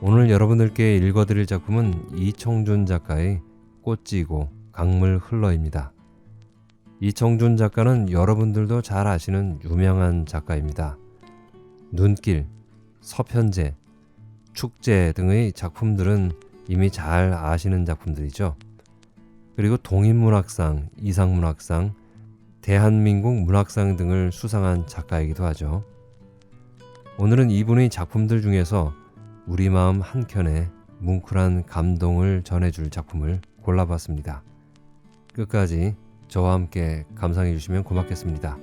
오늘 여러분들께 읽어드릴 작품은 이청준 작가의 꽃지고 강물 흘러입니다. 이청준 작가는 여러분들도 잘 아시는 유명한 작가입니다. 눈길, 서편제, 축제 등의 작품들은 이미 잘 아시는 작품들이죠. 그리고 동인문학상, 이상문학상, 대한민국 문학상 등을 수상한 작가이기도 하죠. 오늘은 이분의 작품들 중에서 우리 마음 한켠에 뭉클한 감동을 전해줄 작품을 골라봤습니다. 끝까지 저와 함께 감상해 주시면 고맙겠습니다.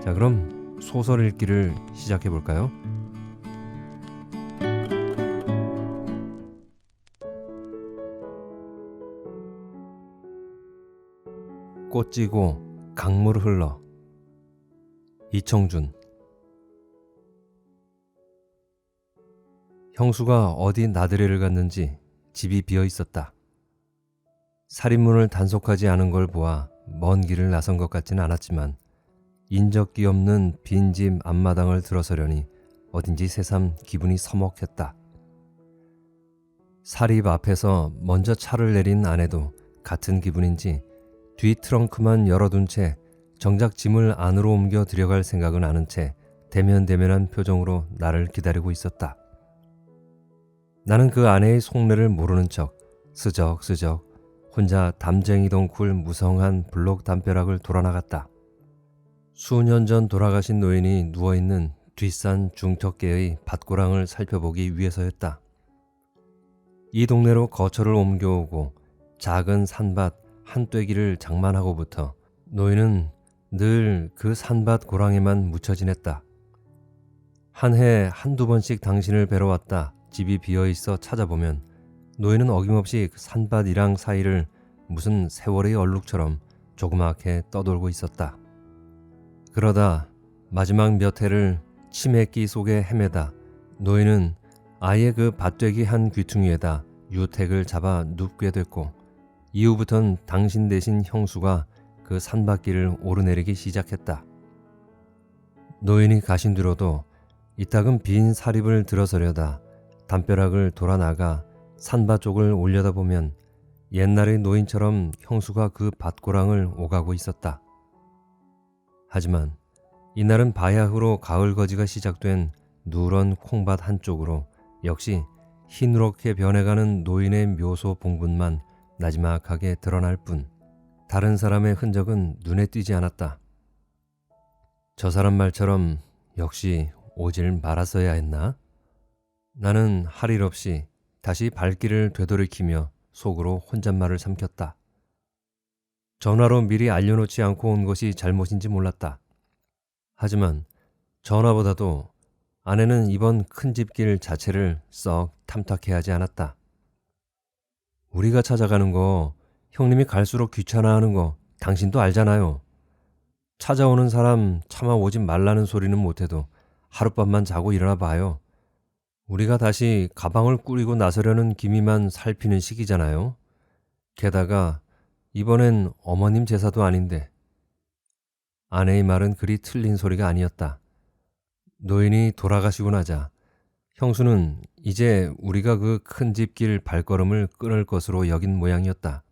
자, 그럼 소설 읽기를 시작해 볼까요? 꽃지고 강물 흘러. 이청준. 형수가 어디 나들이를 갔는지 집이 비어 있었다. 살인문을 단속하지 않은 걸 보아 먼 길을 나선 것 같지는 않았지만 인적기 없는 빈집 앞마당을 들어서려니 어딘지 새삼 기분이 서먹했다. 사립 앞에서 먼저 차를 내린 아내도 같은 기분인지 뒤 트렁크만 열어둔 채 정작 짐을 안으로 옮겨 들여갈 생각은 않은 채 대면대면한 표정으로 나를 기다리고 있었다. 나는 그 아내의 속내를 모르는 척 스적스적 혼자 담쟁이동 굴 무성한 블록 담벼락을 돌아나갔다. 수년 전 돌아가신 노인이 누워있는 뒷산 중턱계의 밭고랑을 살펴보기 위해서였다. 이 동네로 거처를 옮겨오고 작은 산밭 한 떼기를 장만하고부터 노인은 늘 그 산밭 고랑에만 묻혀 지냈다. 한 해 한두 번씩 당신을 뵈러 왔다 집이 비어있어 찾아보면 노인은 어김없이 그 산밭이랑 사이를 무슨 세월의 얼룩처럼 조그맣게 떠돌고 있었다. 그러다 마지막 몇 해를 치매기 속에 헤매다 노인은 아예 그 밭되기 한 귀퉁이에다 유택을 잡아 눕게 됐고 이후부턴 당신 대신 형수가 그 산밭길을 오르내리기 시작했다. 노인이 가신 뒤로도 이따금 빈 사립을 들어서려다 담벼락을 돌아 나가 산밭 쪽을 올려다보면 옛날의 노인처럼 형수가 그 밭고랑을 오가고 있었다. 하지만 이날은 바야흐로 가을거지가 시작된 누런 콩밭 한쪽으로 역시 흰우럭게 변해가는 노인의 묘소 봉분만 나지막하게 드러날 뿐 다른 사람의 흔적은 눈에 띄지 않았다. 저 사람 말처럼 역시 오질 말았어야 했나? 나는 할 일 없이 다시 발길을 되돌이키며 속으로 혼잣말을 삼켰다. 전화로 미리 알려놓지 않고 온 것이 잘못인지 몰랐다. 하지만 전화보다도 아내는 이번 큰 집길 자체를 썩 탐탁해하지 않았다. 우리가 찾아가는 거 형님이 갈수록 귀찮아하는 거 당신도 알잖아요. 찾아오는 사람 차마 오지 말라는 소리는 못해도 하룻밤만 자고 일어나 봐요. 우리가 다시 가방을 꾸리고 나서려는 기미만 살피는 시기잖아요. 게다가 이번엔 어머님 제사도 아닌데. 아내의 말은 그리 틀린 소리가 아니었다. 노인이 돌아가시고 나자 형수는 이제 우리가 그 큰 집길 발걸음을 끊을 것으로 여긴 모양이었다.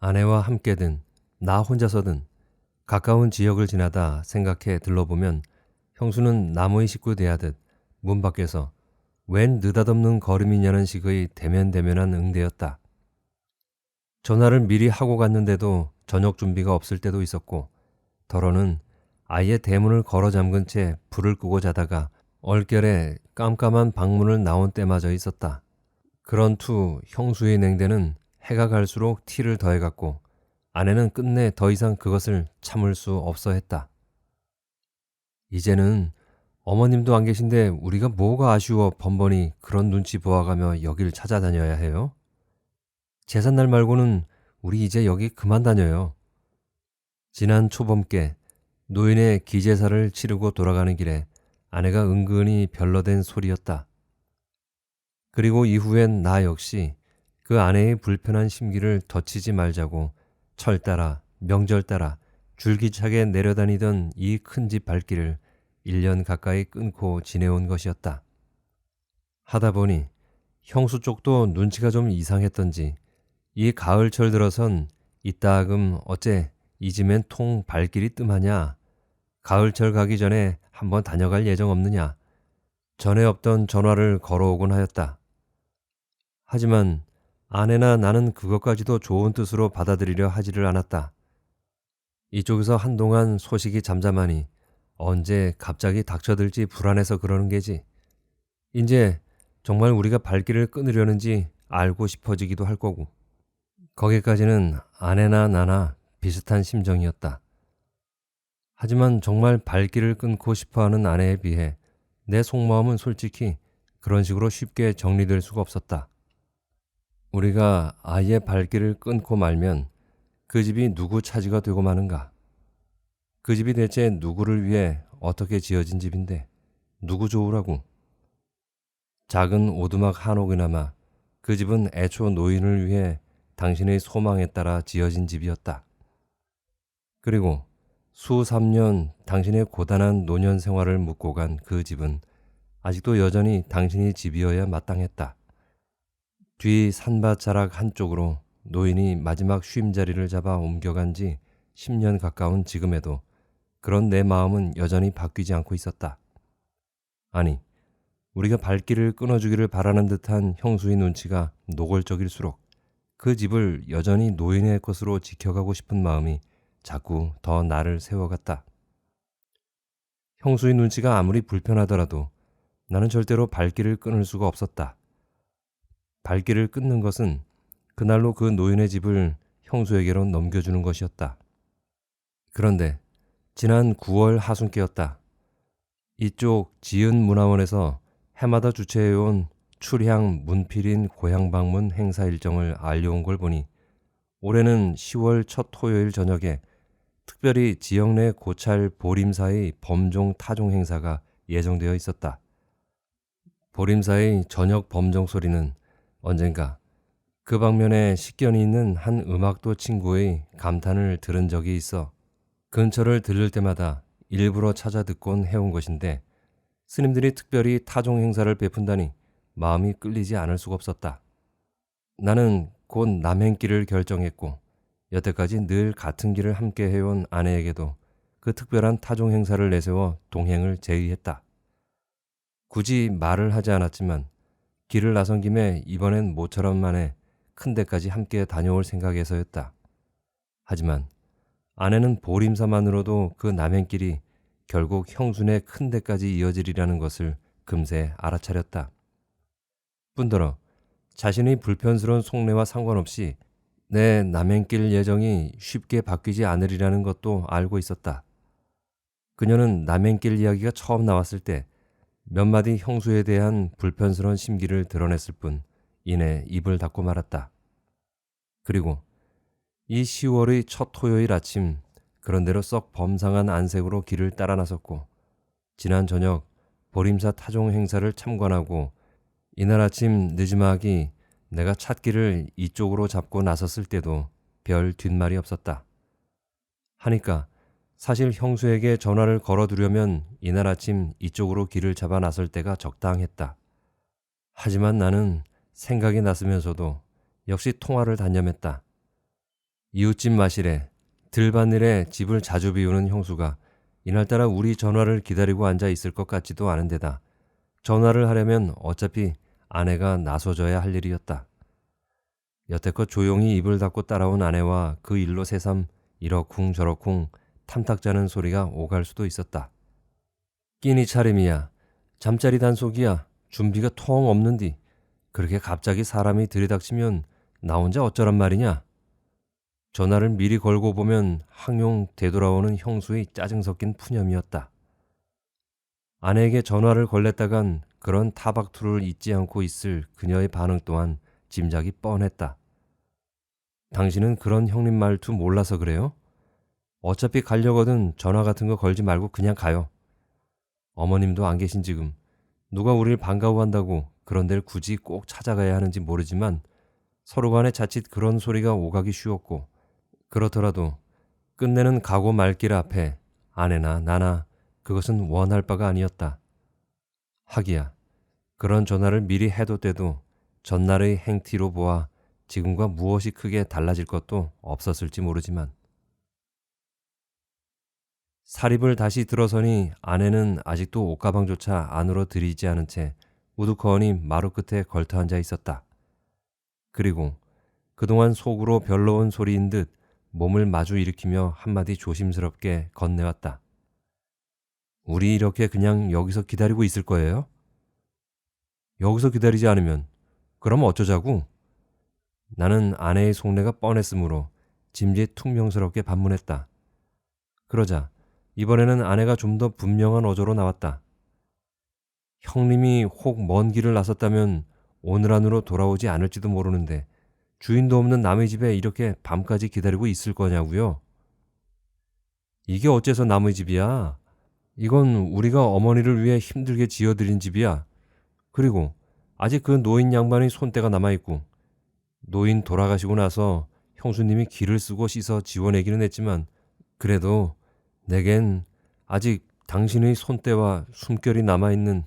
아내와 함께든 나 혼자서든 가까운 지역을 지나다 생각해 들러보면 형수는 나무의 식구 대하듯 문 밖에서 웬 느닷없는 걸음이냐는 식의 대면대면한 응대였다. 전화를 미리 하고 갔는데도 저녁 준비가 없을 때도 있었고 더러는 아예 대문을 걸어 잠근 채 불을 끄고 자다가 얼결에 깜깜한 방문을 나온 때마저 있었다. 그런 투 형수의 냉대는 해가 갈수록 티를 더해갔고 아내는 끝내 더 이상 그것을 참을 수 없어 했다. 이제는 어머님도 안 계신데 우리가 뭐가 아쉬워 번번이 그런 눈치 보아가며 여길 찾아다녀야 해요? 제삿날 말고는 우리 이제 여기 그만 다녀요. 지난 초범께 노인의 기제사를 치르고 돌아가는 길에 아내가 은근히 별러댄 소리였다. 그리고 이후엔 나 역시 그 아내의 불편한 심기를 덧치지 말자고 철 따라 명절 따라 줄기차게 내려다니던 이 큰 집 발길을 1년 가까이 끊고 지내온 것이었다. 하다 보니 형수 쪽도 눈치가 좀 이상했던지 이 가을철 들어선 이따금 어째 이쯤엔 통 발길이 뜸하냐? 가을철 가기 전에 한번 다녀갈 예정 없느냐? 전에 없던 전화를 걸어오곤 하였다. 하지만 아내나 나는 그것까지도 좋은 뜻으로 받아들이려 하지를 않았다. 이쪽에서 한동안 소식이 잠잠하니 언제 갑자기 닥쳐들지 불안해서 그러는 게지. 이제 정말 우리가 발길을 끊으려는지 알고 싶어지기도 할 거고. 거기까지는 아내나 나나 비슷한 심정이었다. 하지만 정말 발길을 끊고 싶어하는 아내에 비해 내 속마음은 솔직히 그런 식으로 쉽게 정리될 수가 없었다. 우리가 아예 발길을 끊고 말면 그 집이 누구 차지가 되고 마는가? 그 집이 대체 누구를 위해 어떻게 지어진 집인데 누구 좋으라고? 작은 오두막 한옥이나마 그 집은 애초 노인을 위해 당신의 소망에 따라 지어진 집이었다. 그리고 수삼 년 당신의 고단한 노년 생활을 묵고 간 그 집은 아직도 여전히 당신의 집이어야 마땅했다. 뒤 산밭자락 한쪽으로 노인이 마지막 쉼자리를 잡아 옮겨간 지 10년 가까운 지금에도 그런 내 마음은 여전히 바뀌지 않고 있었다. 아니, 우리가 발길을 끊어주기를 바라는 듯한 형수의 눈치가 노골적일수록 그 집을 여전히 노인의 것으로 지켜가고 싶은 마음이 자꾸 더 나를 세워갔다. 형수의 눈치가 아무리 불편하더라도 나는 절대로 발길을 끊을 수가 없었다. 발길을 끊는 것은 그날로 그 노인의 집을 형수에게로 넘겨주는 것이었다. 그런데 지난 9월 하순께였다. 이쪽 지은문화원에서 해마다 주최해온 출향 문필인 고향 방문 행사 일정을 알려온 걸 보니 올해는 10월 첫 토요일 저녁에 특별히 지역 내 고찰 보림사의 범종 타종 행사가 예정되어 있었다. 보림사의 저녁 범종 소리는 언젠가 그 방면에 식견이 있는 한 음악도 친구의 감탄을 들은 적이 있어 근처를 들를 때마다 일부러 찾아 듣곤 해온 것인데 스님들이 특별히 타종 행사를 베푼다니 마음이 끌리지 않을 수가 없었다. 나는 곧 남행길을 결정했고 여태까지 늘 같은 길을 함께 해온 아내에게도 그 특별한 타종 행사를 내세워 동행을 제의했다. 굳이 말을 하지 않았지만 길을 나선 김에 이번엔 모처럼 만에 큰 데까지 함께 다녀올 생각에서였다. 하지만 아내는 보림사만으로도 그 남행길이 결국 형수네 큰 데까지 이어지리라는 것을 금세 알아차렸다. 뿐더러 자신의 불편스러운 속내와 상관없이 내 남행길 예정이 쉽게 바뀌지 않으리라는 것도 알고 있었다. 그녀는 남행길 이야기가 처음 나왔을 때 몇 마디 형수에 대한 불편스러운 심기를 드러냈을 뿐 이내 입을 닫고 말았다. 그리고 이 10월의 첫 토요일 아침 그런대로 썩 범상한 안색으로 길을 따라 나섰고 지난 저녁 보림사 타종 행사를 참관하고 이날 아침 늦지막이 내가 찻길을 이쪽으로 잡고 나섰을 때도 별 뒷말이 없었다. 하니까 사실 형수에게 전화를 걸어두려면 이날 아침 이쪽으로 길을 잡아 나설 때가 적당했다. 하지만 나는 생각이 났으면서도 역시 통화를 단념했다. 이웃집 마실에 들반일에 집을 자주 비우는 형수가 이날따라 우리 전화를 기다리고 앉아 있을 것 같지도 않은데다 전화를 하려면 어차피 아내가 나서줘야 할 일이었다. 여태껏 조용히 입을 닫고 따라온 아내와 그 일로 새삼 이러쿵 저러쿵 탐탁자는 소리가 오갈 수도 있었다. 끼니 차림이야. 잠자리 단속이야. 준비가 통 없는디. 그렇게 갑자기 사람이 들이닥치면 나 혼자 어쩌란 말이냐. 전화를 미리 걸고 보면 항용 되돌아오는 형수의 짜증 섞인 푸념이었다. 아내에게 전화를 걸랬다간 그런 타박투를 잊지 않고 있을 그녀의 반응 또한 짐작이 뻔했다. 당신은 그런 형님 말투 몰라서 그래요? 어차피 가려거든 전화 같은 거 걸지 말고 그냥 가요. 어머님도 안 계신 지금 누가 우리를 반가워한다고 그런 데를 굳이 꼭 찾아가야 하는지 모르지만 서로 간에 자칫 그런 소리가 오가기 쉬웠고 그렇더라도 끝내는 가고 말 길 앞에 아내나 나나 그것은 원할 바가 아니었다. 하기야 그런 전화를 미리 해뒀대도 전날의 행티로 보아 지금과 무엇이 크게 달라질 것도 없었을지 모르지만 사립을 다시 들어서니 아내는 아직도 옷가방조차 안으로 들이지 않은 채 우두커니 마루 끝에 걸터 앉아 있었다. 그리고 그동안 속으로 별로온 소리인 듯 몸을 마주 일으키며 한마디 조심스럽게 건네왔다. 우리 이렇게 그냥 여기서 기다리고 있을 거예요? 여기서 기다리지 않으면 그럼 어쩌자고? 나는 아내의 속내가 뻔했으므로 짐짓퉁명스럽게 반문했다. 그러자 이번에는 아내가 좀 더 분명한 어조로 나왔다. 형님이 혹 먼 길을 나섰다면 오늘 안으로 돌아오지 않을지도 모르는데 주인도 없는 남의 집에 이렇게 밤까지 기다리고 있을 거냐고요? 이게 어째서 남의 집이야? 이건 우리가 어머니를 위해 힘들게 지어드린 집이야. 그리고 아직 그 노인 양반의 손때가 남아있고 노인 돌아가시고 나서 형수님이 기를 쓰고 씻어 지워내기는 했지만 그래도 내겐 아직 당신의 손때와 숨결이 남아있는.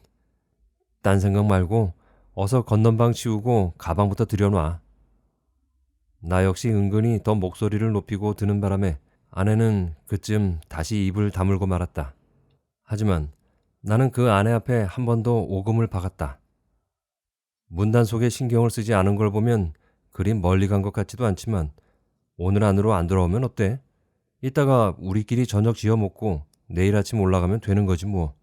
딴 생각 말고 어서 건넌방 치우고 가방부터 들여놔. 나 역시 은근히 더 목소리를 높이고 드는 바람에 아내는 그쯤 다시 입을 다물고 말았다. 하지만 나는 그 아내 앞에 한 번 더 오금을 박았다. 문단 속에 신경을 쓰지 않은 걸 보면 그리 멀리 간 것 같지도 않지만 오늘 안으로 안 돌아오면 어때? 이따가 우리끼리 저녁 지어 먹고 내일 아침 올라가면 되는 거지 뭐.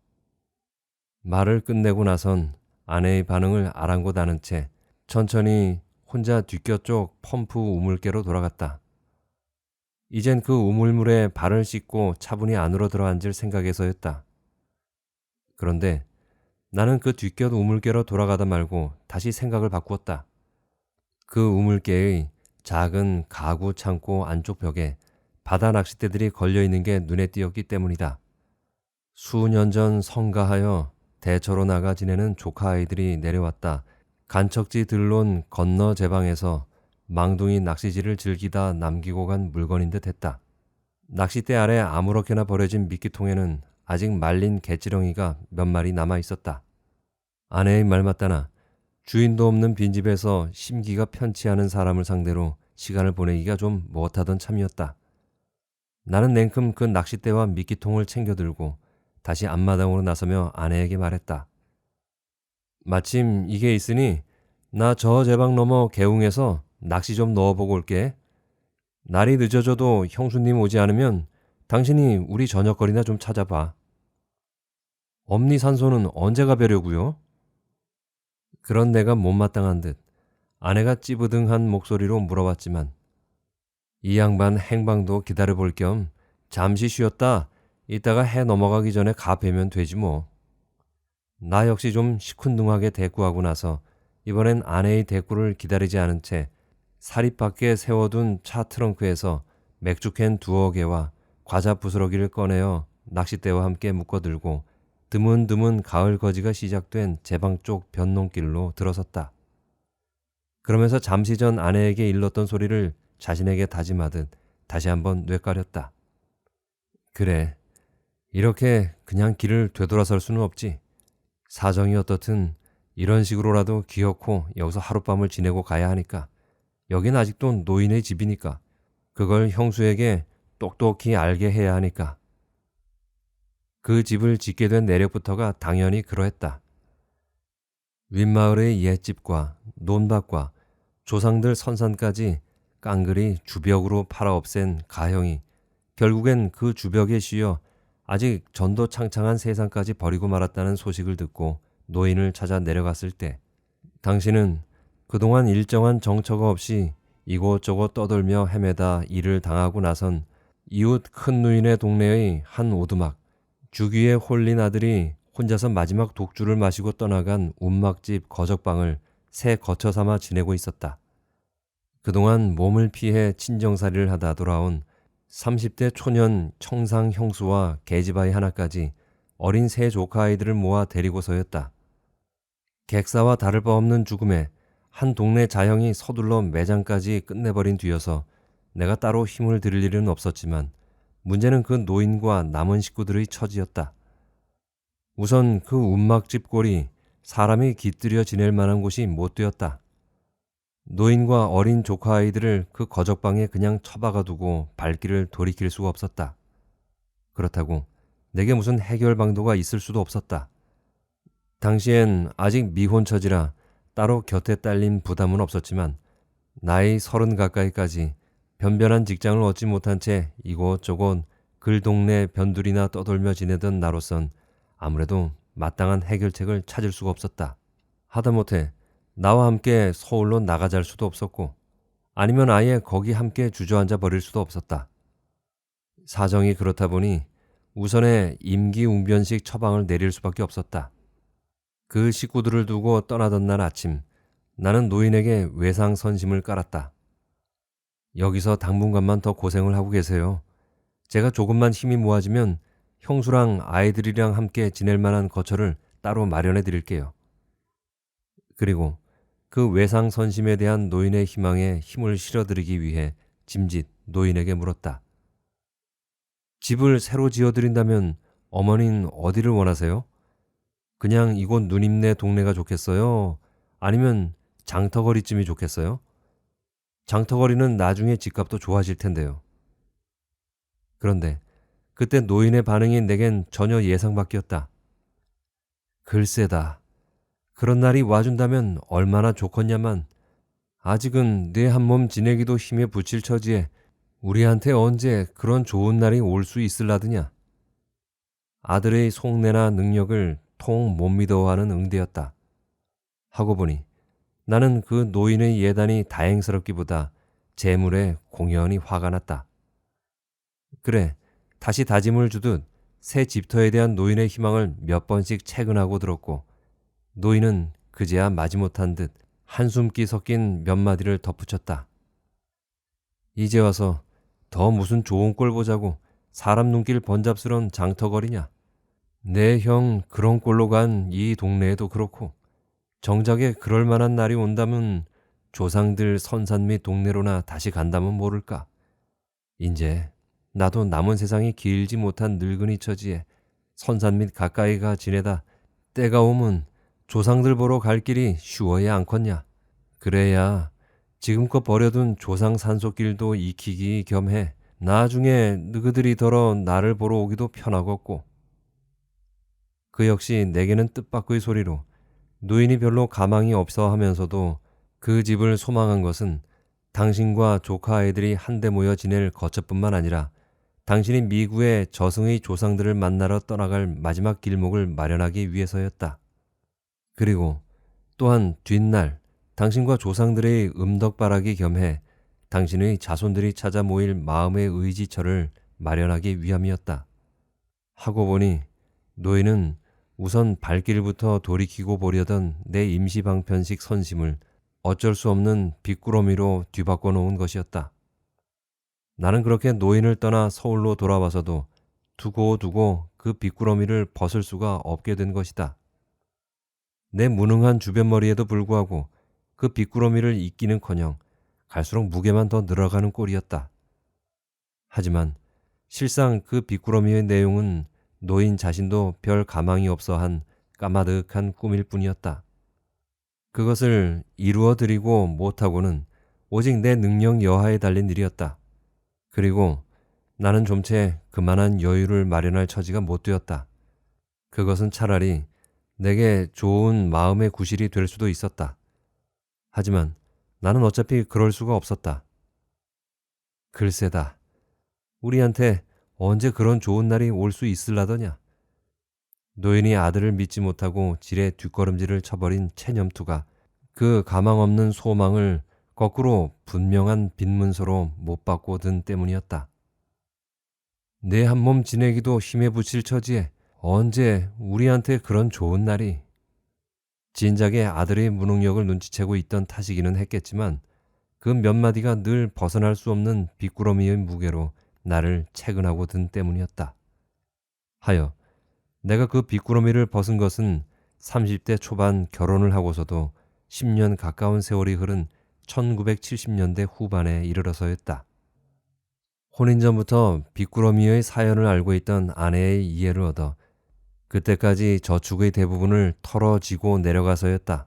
말을 끝내고 나선 아내의 반응을 아랑곳 아는 채 천천히 혼자 뒷곁 쪽 펌프 우물개로 돌아갔다. 이젠 그 우물물에 발을 씻고 차분히 안으로 들어앉을 생각에서였다. 그런데 나는 그 뒷곁 우물개로 돌아가다 말고 다시 생각을 바꾸었다. 그 우물개의 작은 가구 창고 안쪽 벽에 바다 낚싯대들이 걸려있는 게 눈에 띄었기 때문이다. 수년 전 성가하여 대처로 나가 지내는 조카 아이들이 내려왔다. 간척지 들론 건너 제방에서 망둥이 낚시질을 즐기다 남기고 간 물건인 듯 했다. 낚싯대 아래 아무렇게나 버려진 미끼통에는 아직 말린 개찌렁이가 몇 마리 남아 있었다. 아내의 말 맞다나 주인도 없는 빈집에서 심기가 편치 않은 사람을 상대로 시간을 보내기가 좀 못하던 참이었다. 나는 냉큼 그 낚싯대와 미끼통을 챙겨들고 다시 앞마당으로 나서며 아내에게 말했다. 마침 이게 있으니 나 저 제방 넘어 개웅에서 낚시 좀 넣어보고 올게. 날이 늦어져도 형수님 오지 않으면 당신이 우리 저녁거리나 좀 찾아봐. 엄니산소는 언제 가벼려고요? 그런 내가 못마땅한 듯 아내가 찌부둥한 목소리로 물어봤지만 이 양반 행방도 기다려볼 겸 잠시 쉬었다 이따가 해 넘어가기 전에 가뵈면 되지 뭐. 나 역시 좀 시큰둥하게 대꾸하고 나서 이번엔 아내의 대꾸를 기다리지 않은 채 사립 밖에 세워둔 차 트렁크에서 맥주캔 2-어 개와 과자 부스러기를 꺼내어 낚싯대와 함께 묶어들고 드문드문 가을 거지가 시작된 제방 쪽 변농길로 들어섰다. 그러면서 잠시 전 아내에게 일렀던 소리를 자신에게 다짐하듯 다시 한번 뇌까렸다. 그래, 이렇게 그냥 길을 되돌아설 수는 없지. 사정이 어떻든 이런 식으로라도 기어코 여기서 하룻밤을 지내고 가야 하니까. 여긴 아직도 노인의 집이니까. 그걸 형수에게 똑똑히 알게 해야 하니까. 그 집을 짓게 된 내력부터가 당연히 그러했다. 윗마을의 옛집과 논밭과 조상들 선산까지 깡그리 주벽으로 팔아 없앤 가형이 결국엔 그 주벽에 씌여 아직 전도 창창한 세상까지 버리고 말았다는 소식을 듣고 노인을 찾아 내려갔을 때 당신은 그동안 일정한 정처가 없이 이곳저곳 떠돌며 헤매다 일을 당하고 나선 이웃 큰 누인의 동네의 한 오두막 주귀에 홀린 아들이 혼자서 마지막 독주를 마시고 떠나간 운막집 거적방을 새 거처 삼아 지내고 있었다. 그동안 몸을 피해 친정살이를 하다 돌아온 30대 초년 청상 형수와 계집아이 하나까지 어린 세 조카 아이들을 모아 데리고서였다. 객사와 다를 바 없는 죽음에 한 동네 자형이 서둘러 매장까지 끝내버린 뒤여서 내가 따로 힘을 들일 일은 없었지만 문제는 그 노인과 남은 식구들의 처지였다. 우선 그 운막집 꼴이 사람이 깃들여 지낼 만한 곳이 못 되었다. 노인과 어린 조카 아이들을 그 거적방에 그냥 처박아 두고 발길을 돌이킬 수가 없었다. 그렇다고 내게 무슨 해결 방도가 있을 수도 없었다. 당시엔 아직 미혼 처지라 따로 곁에 딸린 부담은 없었지만 나이 30 가까이까지 변변한 직장을 얻지 못한 채 이곳저곳 글동네 변두리나 떠돌며 지내던 나로선 아무래도 마땅한 해결책을 찾을 수가 없었다. 하다못해 나와 함께 서울로 나가잘 수도 없었고 아니면 아예 거기 함께 주저앉아 버릴 수도 없었다. 사정이 그렇다 보니 우선에 임기응변식 처방을 내릴 수밖에 없었다. 그 식구들을 두고 떠나던 날 아침 나는 노인에게 외상선심을 깔았다. 여기서 당분간만 더 고생을 하고 계세요. 제가 조금만 힘이 모아지면 형수랑 아이들이랑 함께 지낼 만한 거처를 따로 마련해 드릴게요. 그리고 그 외상선심에 대한 노인의 희망에 힘을 실어드리기 위해 짐짓 노인에게 물었다. 집을 새로 지어드린다면 어머니는 어디를 원하세요? 그냥 이곳 누님네 동네가 좋겠어요? 아니면 장터거리쯤이 좋겠어요? 장터거리는 나중에 집값도 좋아질 텐데요. 그런데 그때 노인의 반응이 내겐 전혀 예상 밖이었다. 글쎄다. 그런 날이 와준다면 얼마나 좋겠냐만 아직은 내 한 몸 지내기도 힘에 부칠 처지에 우리한테 언제 그런 좋은 날이 올 수 있을라드냐. 아들의 속내나 능력을 통 못 믿어하는 응대였다. 하고 보니 나는 그 노인의 예단이 다행스럽기보다 재물에 공연히 화가 났다. 그래, 다시 다짐을 주듯 새 집터에 대한 노인의 희망을 몇 번씩 채근하고 들었고 노인은 그제야 마지못한 듯 한숨기 섞인 몇 마디를 덧붙였다. 이제 와서 더 무슨 좋은 꼴 보자고 사람 눈길 번잡스런 장터거리냐. 내 형 그런 꼴로 간 이 동네에도 그렇고 정작에 그럴 만한 날이 온다면 조상들 선산 및 동네로나 다시 간다면 모를까. 인제 나도 남은 세상이 길지 못한 늙은이 처지에 선산 및 가까이가 지내다 때가 오면 조상들 보러 갈 길이 쉬워야 않겠냐. 그래야 지금껏 버려둔 조상 산소길도 익히기 겸해 나중에 너희들이 더러 나를 보러 오기도 편하겠고. 그 역시 내게는 뜻밖의 소리로 노인이 별로 가망이 없어 하면서도 그 집을 소망한 것은 당신과 조카 아이들이 한데 모여 지낼 거처뿐만 아니라 당신이 미국의 저승의 조상들을 만나러 떠나갈 마지막 길목을 마련하기 위해서였다. 그리고 또한 뒷날 당신과 조상들의 음덕바라기 겸해 당신의 자손들이 찾아 모일 마음의 의지처를 마련하기 위함이었다. 하고 보니 노인은 우선 발길부터 돌이키고 보려던 내 임시방편식 선심을 어쩔 수 없는 빗구러미로 뒤바꿔 놓은 것이었다. 나는 그렇게 노인을 떠나 서울로 돌아와서도 두고두고 그 빗구러미를 벗을 수가 없게 된 것이다. 내 무능한 주변머리에도 불구하고 그 빗구러미를 잇기는커녕 갈수록 무게만 더 늘어가는 꼴이었다. 하지만 실상 그 빗구러미의 내용은 노인 자신도 별 가망이 없어 한 까마득한 꿈일 뿐이었다. 그것을 이루어드리고 못하고는 오직 내 능력 여하에 달린 일이었다. 그리고 나는 좀채 그만한 여유를 마련할 처지가 못 되었다. 그것은 차라리 내게 좋은 마음의 구실이 될 수도 있었다. 하지만 나는 어차피 그럴 수가 없었다. 글쎄다. 우리한테 언제 그런 좋은 날이 올 수 있을라더냐. 노인이 아들을 믿지 못하고 지레 뒷걸음질을 쳐버린 체념투가 그 가망 없는 소망을 거꾸로 분명한 빈문서로 못 받고 든 때문이었다. 내 한 몸 지내기도 힘에 부칠 처지에 언제 우리한테 그런 좋은 날이. 진작에 아들의 무능력을 눈치채고 있던 탓이기는 했겠지만 그 몇 마디가 늘 벗어날 수 없는 빗구러미의 무게로 나를 채근하고 든 때문이었다. 하여 내가 그 빗구러미를 벗은 것은 30대 초반 결혼을 하고서도 10년 가까운 세월이 흐른 1970년대 후반에 이르러서였다. 혼인 전부터 빗구러미의 사연을 알고 있던 아내의 이해를 얻어 그때까지 저축의 대부분을 털어지고 내려가서였다.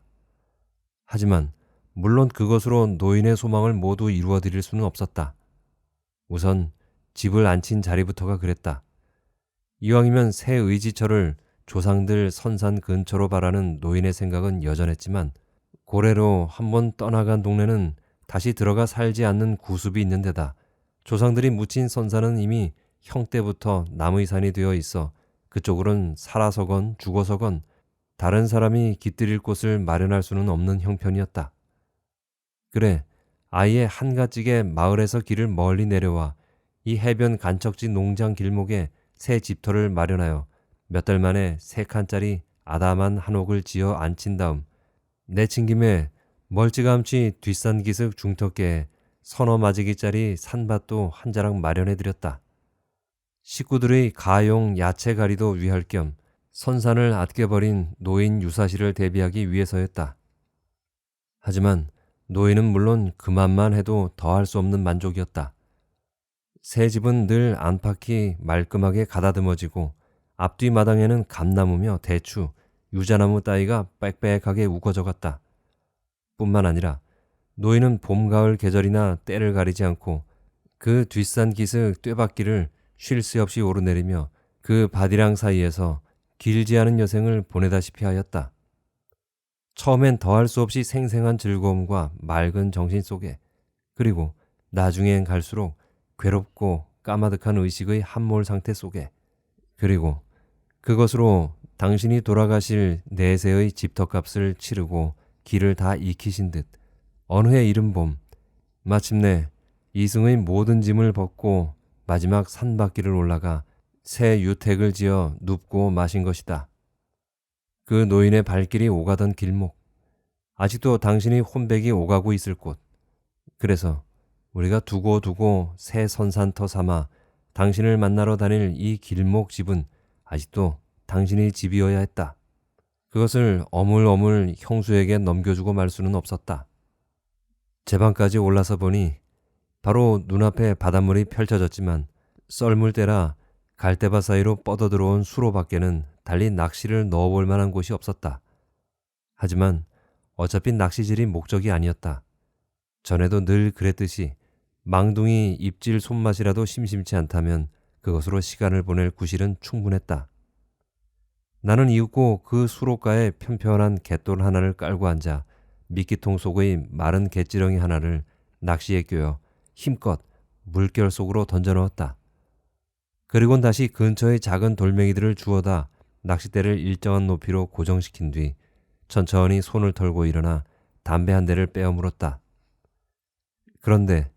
하지만 물론 그것으로 노인의 소망을 모두 이루어드릴 수는 없었다. 우선 집을 앉힌 자리부터가 그랬다. 이왕이면 새 의지처를 조상들 선산 근처로 바라는 노인의 생각은 여전했지만 고래로 한번 떠나간 동네는 다시 들어가 살지 않는 구습이 있는 데다 조상들이 묻힌 선산은 이미 형 때부터 남의 산이 되어 있어 그쪽으론 살아서건 죽어서건 다른 사람이 깃들일 곳을 마련할 수는 없는 형편이었다. 그래, 아예 한가지게 마을에서 길을 멀리 내려와 이 해변 간척지 농장 길목에 새 집터를 마련하여 몇 달 만에 3칸짜리 아담한 한옥을 지어 앉힌 다음 내친김에 멀찌감치 뒷산 기슭 중턱계에 서너 마지기짜리 산밭도 한 자락 마련해드렸다. 식구들의 가용 야채가리도 위할 겸 선산을 아껴버린 노인 유사시를 대비하기 위해서였다. 하지만 노인은 물론 그만만 해도 더할 수 없는 만족이었다. 새 집은 늘 안팎이 말끔하게 가다듬어지고 앞뒤 마당에는 감나무며 대추, 유자나무 따위가 빽빽하게 우거져갔다. 뿐만 아니라 노인은 봄, 가을 계절이나 때를 가리지 않고 그 뒷산 기슭 쇠바퀴를 쉴 새 없이 오르내리며 그 바디랑 사이에서 길지 않은 여생을 보내다시피 하였다. 처음엔 더할 수 없이 생생한 즐거움과 맑은 정신 속에 그리고 나중엔 갈수록 괴롭고 까마득한 의식의 함몰 상태 속에 그리고 그것으로 당신이 돌아가실 내세의 집터값을 치르고 길을 다 익히신 듯 어느 해 이른 봄 마침내 이승의 모든 짐을 벗고 마지막 산바퀴를 올라가 새 유택을 지어 눕고 마신 것이다. 그 노인의 발길이 오가던 길목, 아직도 당신이 혼백이 오가고 있을 곳. 그래서 우리가 두고 새 선산터 삼아 당신을 만나러 다닐 이 길목 집은 아직도 당신의 집이어야 했다. 그것을 어물어물 형수에게 넘겨주고 말 수는 없었다. 제 방까지 올라서 보니 바로 눈앞에 바닷물이 펼쳐졌지만 썰물 때라 갈대밭 사이로 뻗어들어온 수로밖에는 달리 낚시를 넣어볼 만한 곳이 없었다. 하지만 어차피 낚시질이 목적이 아니었다. 전에도 늘 그랬듯이 망둥이 입질 손맛이라도 심심치 않다면 그것으로 시간을 보낼 구실은 충분했다. 나는 이윽고 그 수로가에 편편한 갯돌 하나를 깔고 앉아 미끼통 속의 마른 갯지렁이 하나를 낚시에 꿰어 힘껏 물결 속으로 던져 넣었다. 그리곤 다시 근처의 작은 돌멩이들을 주워다 낚싯대를 일정한 높이로 고정시킨 뒤 천천히 손을 털고 일어나 담배 한 대를 빼어 물었다. 그런데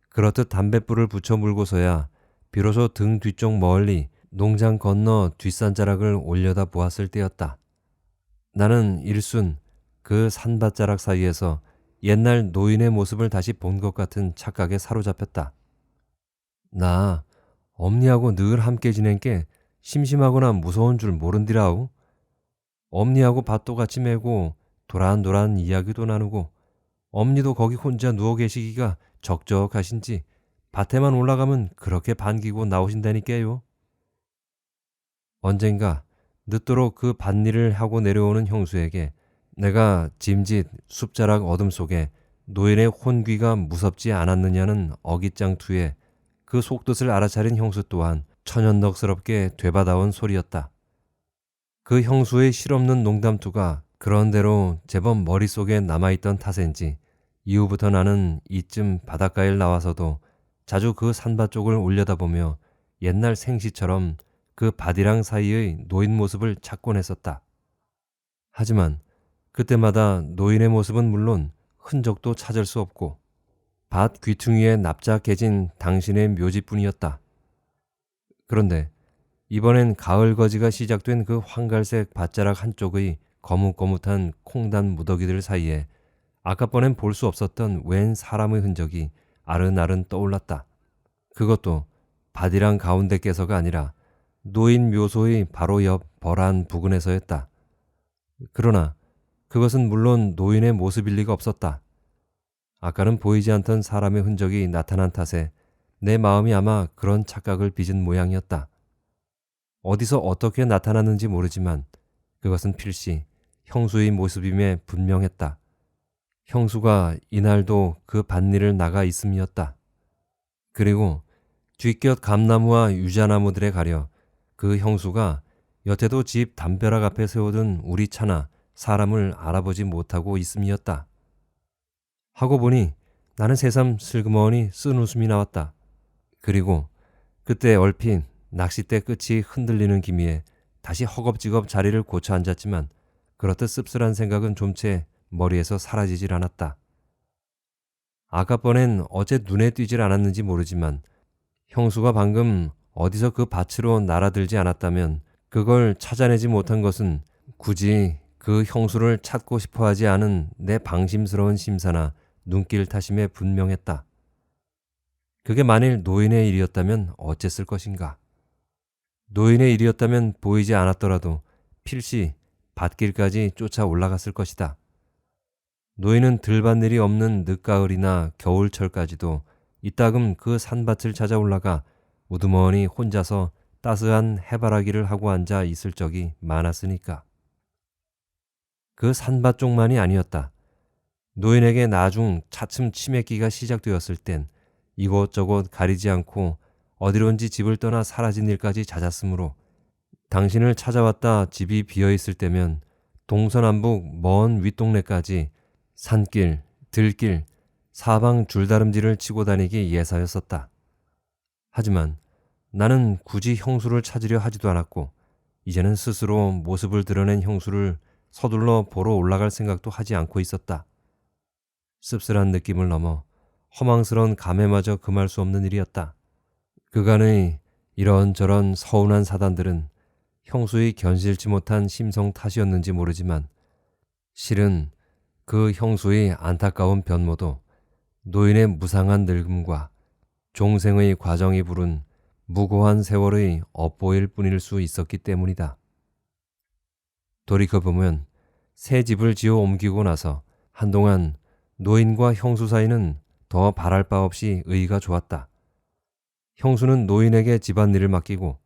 그렇듯 담뱃불을 붙여 물고서야 비로소 등 뒤쪽 멀리 농장 건너 뒷산자락을 올려다 보았을 때였다. 나는 일순 그 산밭자락 사이에서 옛날 노인의 모습을 다시 본 것 같은 착각에 사로잡혔다. 나 엄니하고 늘 함께 지낸 게 심심하거나 무서운 줄 모른디라우. 엄니하고 밭도 같이 메고 도란도란 이야기도 나누고 엄니도 거기 혼자 누워 계시기가 적적하신지 밭에만 올라가면 그렇게 반기고 나오신다니까요. 언젠가 늦도록 그 밭일을 하고 내려오는 형수에게 내가 짐짓 숲자락 어둠 속에 노인의 혼귀가 무섭지 않았느냐는 어깃장투에 그 속뜻을 알아차린 형수 또한 천연덕스럽게 되받아온 소리였다. 그 형수의 실없는 농담투가 그런대로 제법 머릿속에 남아있던 탓인지 이후부터 나는 이쯤 바닷가에 나와서도 자주 그 산밭 쪽을 올려다보며 옛날 생시처럼 그 밭이랑 사이의 노인 모습을 찾곤 했었다. 하지만 그때마다 노인의 모습은 물론 흔적도 찾을 수 없고 밭 귀퉁이에 납작해진 당신의 묘지뿐이었다. 그런데 이번엔 가을 거지가 시작된 그 황갈색 밭자락 한쪽의 거뭇거뭇한 콩단 무더기들 사이에 아까번엔 볼 수 없었던 웬 사람의 흔적이 아른아른 떠올랐다. 그것도 밭이랑 가운데께서가 아니라 노인 묘소의 바로 옆 벌한 부근에서였다. 그러나 그것은 물론 노인의 모습일 리가 없었다. 아까는 보이지 않던 사람의 흔적이 나타난 탓에 내 마음이 아마 그런 착각을 빚은 모양이었다. 어디서 어떻게 나타났는지 모르지만 그것은 필시 형수의 모습임에 분명했다. 형수가 이날도 그 밭일을 나가 있음이었다. 그리고 뒷곁 감나무와 유자나무들에 가려 그 형수가 여태도 집 담벼락 앞에 세워둔 우리 차나 사람을 알아보지 못하고 있음이었다. 하고 보니 나는 새삼 슬그머니 쓴 웃음이 나왔다. 그리고 그때 얼핏 낚싯대 끝이 흔들리는 기미에 다시 허겁지겁 자리를 고쳐 앉았지만 그렇듯 씁쓸한 생각은 좀채 머리에서 사라지질 않았다. 아까번엔 어째 눈에 띄질 않았는지 모르지만 형수가 방금 어디서 그 밭으로 날아들지 않았다면 그걸 찾아내지 못한 것은 굳이 그 형수를 찾고 싶어 하지 않은 내 방심스러운 심사나 눈길 탓임에 분명했다. 그게 만일 노인의 일이었다면 어쨌을 것인가? 노인의 일이었다면 보이지 않았더라도 필시 밭길까지 쫓아 올라갔을 것이다. 노인은 들밭일이 없는 늦가을이나 겨울철까지도 이따금 그 산밭을 찾아 올라가 우두머니 혼자서 따스한 해바라기를 하고 앉아 있을 적이 많았으니까. 그 산밭 쪽만이 아니었다. 노인에게 나중 차츰 치매기가 시작되었을 땐 이곳저곳 가리지 않고 어디론지 집을 떠나 사라진 일까지 잦았으므로 당신을 찾아왔다 집이 비어있을 때면 동서남북 먼 윗동네까지 산길, 들길, 사방 줄다름질을 치고 다니기 예사였었다. 하지만 나는 굳이 형수를 찾으려 하지도 않았고 이제는 스스로 모습을 드러낸 형수를 서둘러 보러 올라갈 생각도 하지 않고 있었다. 씁쓸한 느낌을 넘어 허망스러운 감회마저 금할 수 없는 일이었다. 그간의 이런저런 서운한 사단들은 형수의 견실지 못한 심성 탓이었는지 모르지만 실은 그 형수의 안타까운 변모도 노인의 무상한 늙음과 종생의 과정이 부른 무고한 세월의 업보일 뿐일 수 있었기 때문이다. 돌이켜보면 새 집을 지어 옮기고 나서 한동안 노인과 형수 사이는 더 바랄 바 없이 의가 좋았다. 형수는 노인에게 집안일을 맡기고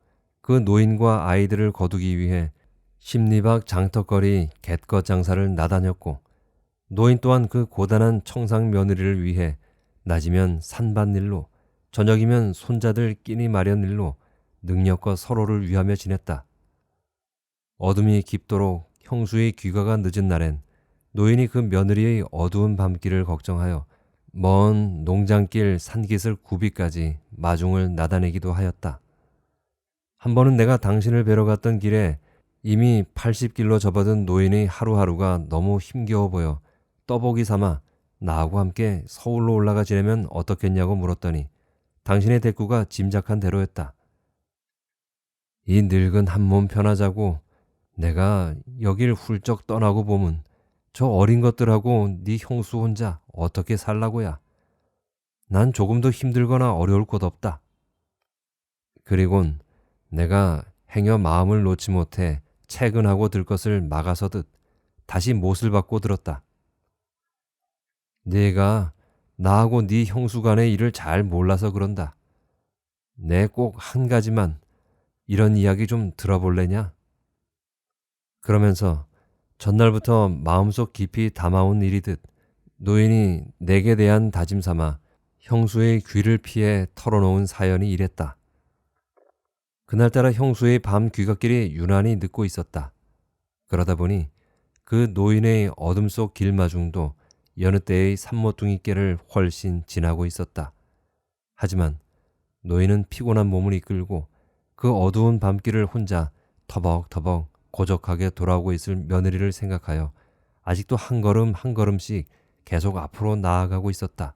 그 노인과 아이들을 거두기 위해 십리박 장터거리 갯거 장사를 나다녔고 노인 또한 그 고단한 청상 며느리를 위해 낮이면 산밭일로 저녁이면 손자들 끼니 마련 일로 능력껏 서로를 위하며 지냈다. 어둠이 깊도록 형수의 귀가가 늦은 날엔 노인이 그 며느리의 어두운 밤길을 걱정하여 먼 농장길 산기슭 굽이까지 마중을 나다니기도 하였다. 한 번은 내가 당신을 뵈러 갔던 길에 이미 80길로 접어든 노인의 하루하루가 너무 힘겨워 보여 떠보기 삼아 나하고 함께 서울로 올라가 지내면 어떻겠냐고 물었더니 당신의 대꾸가 짐작한 대로였다. 이 늙은 한 몸 편하자고 내가 여길 훌쩍 떠나고 보면 저 어린 것들하고 네 형수 혼자 어떻게 살라고야. 난 조금도 힘들거나 어려울 것 없다. 그리곤 내가 행여 마음을 놓지 못해 채근하고 들 것을 막아서듯 다시 못을 받고 들었다. 네가 나하고 네 형수 간의 일을 잘 몰라서 그런다. 내 꼭 한 가지만 이런 이야기 좀 들어볼래냐? 그러면서 전날부터 마음속 깊이 담아온 일이듯 노인이 내게 대한 다짐 삼아 형수의 귀를 피해 털어놓은 사연이 이랬다. 그날따라 형수의 밤 귀갓길이 유난히 늦고 있었다. 그러다 보니 그 노인의 어둠 속 길마중도 여느 때의 산모뚱이께를 훨씬 지나고 있었다. 하지만 노인은 피곤한 몸을 이끌고 그 어두운 밤길을 혼자 터벅터벅 고적하게 돌아오고 있을 며느리를 생각하여 아직도 한 걸음 한 걸음씩 계속 앞으로 나아가고 있었다.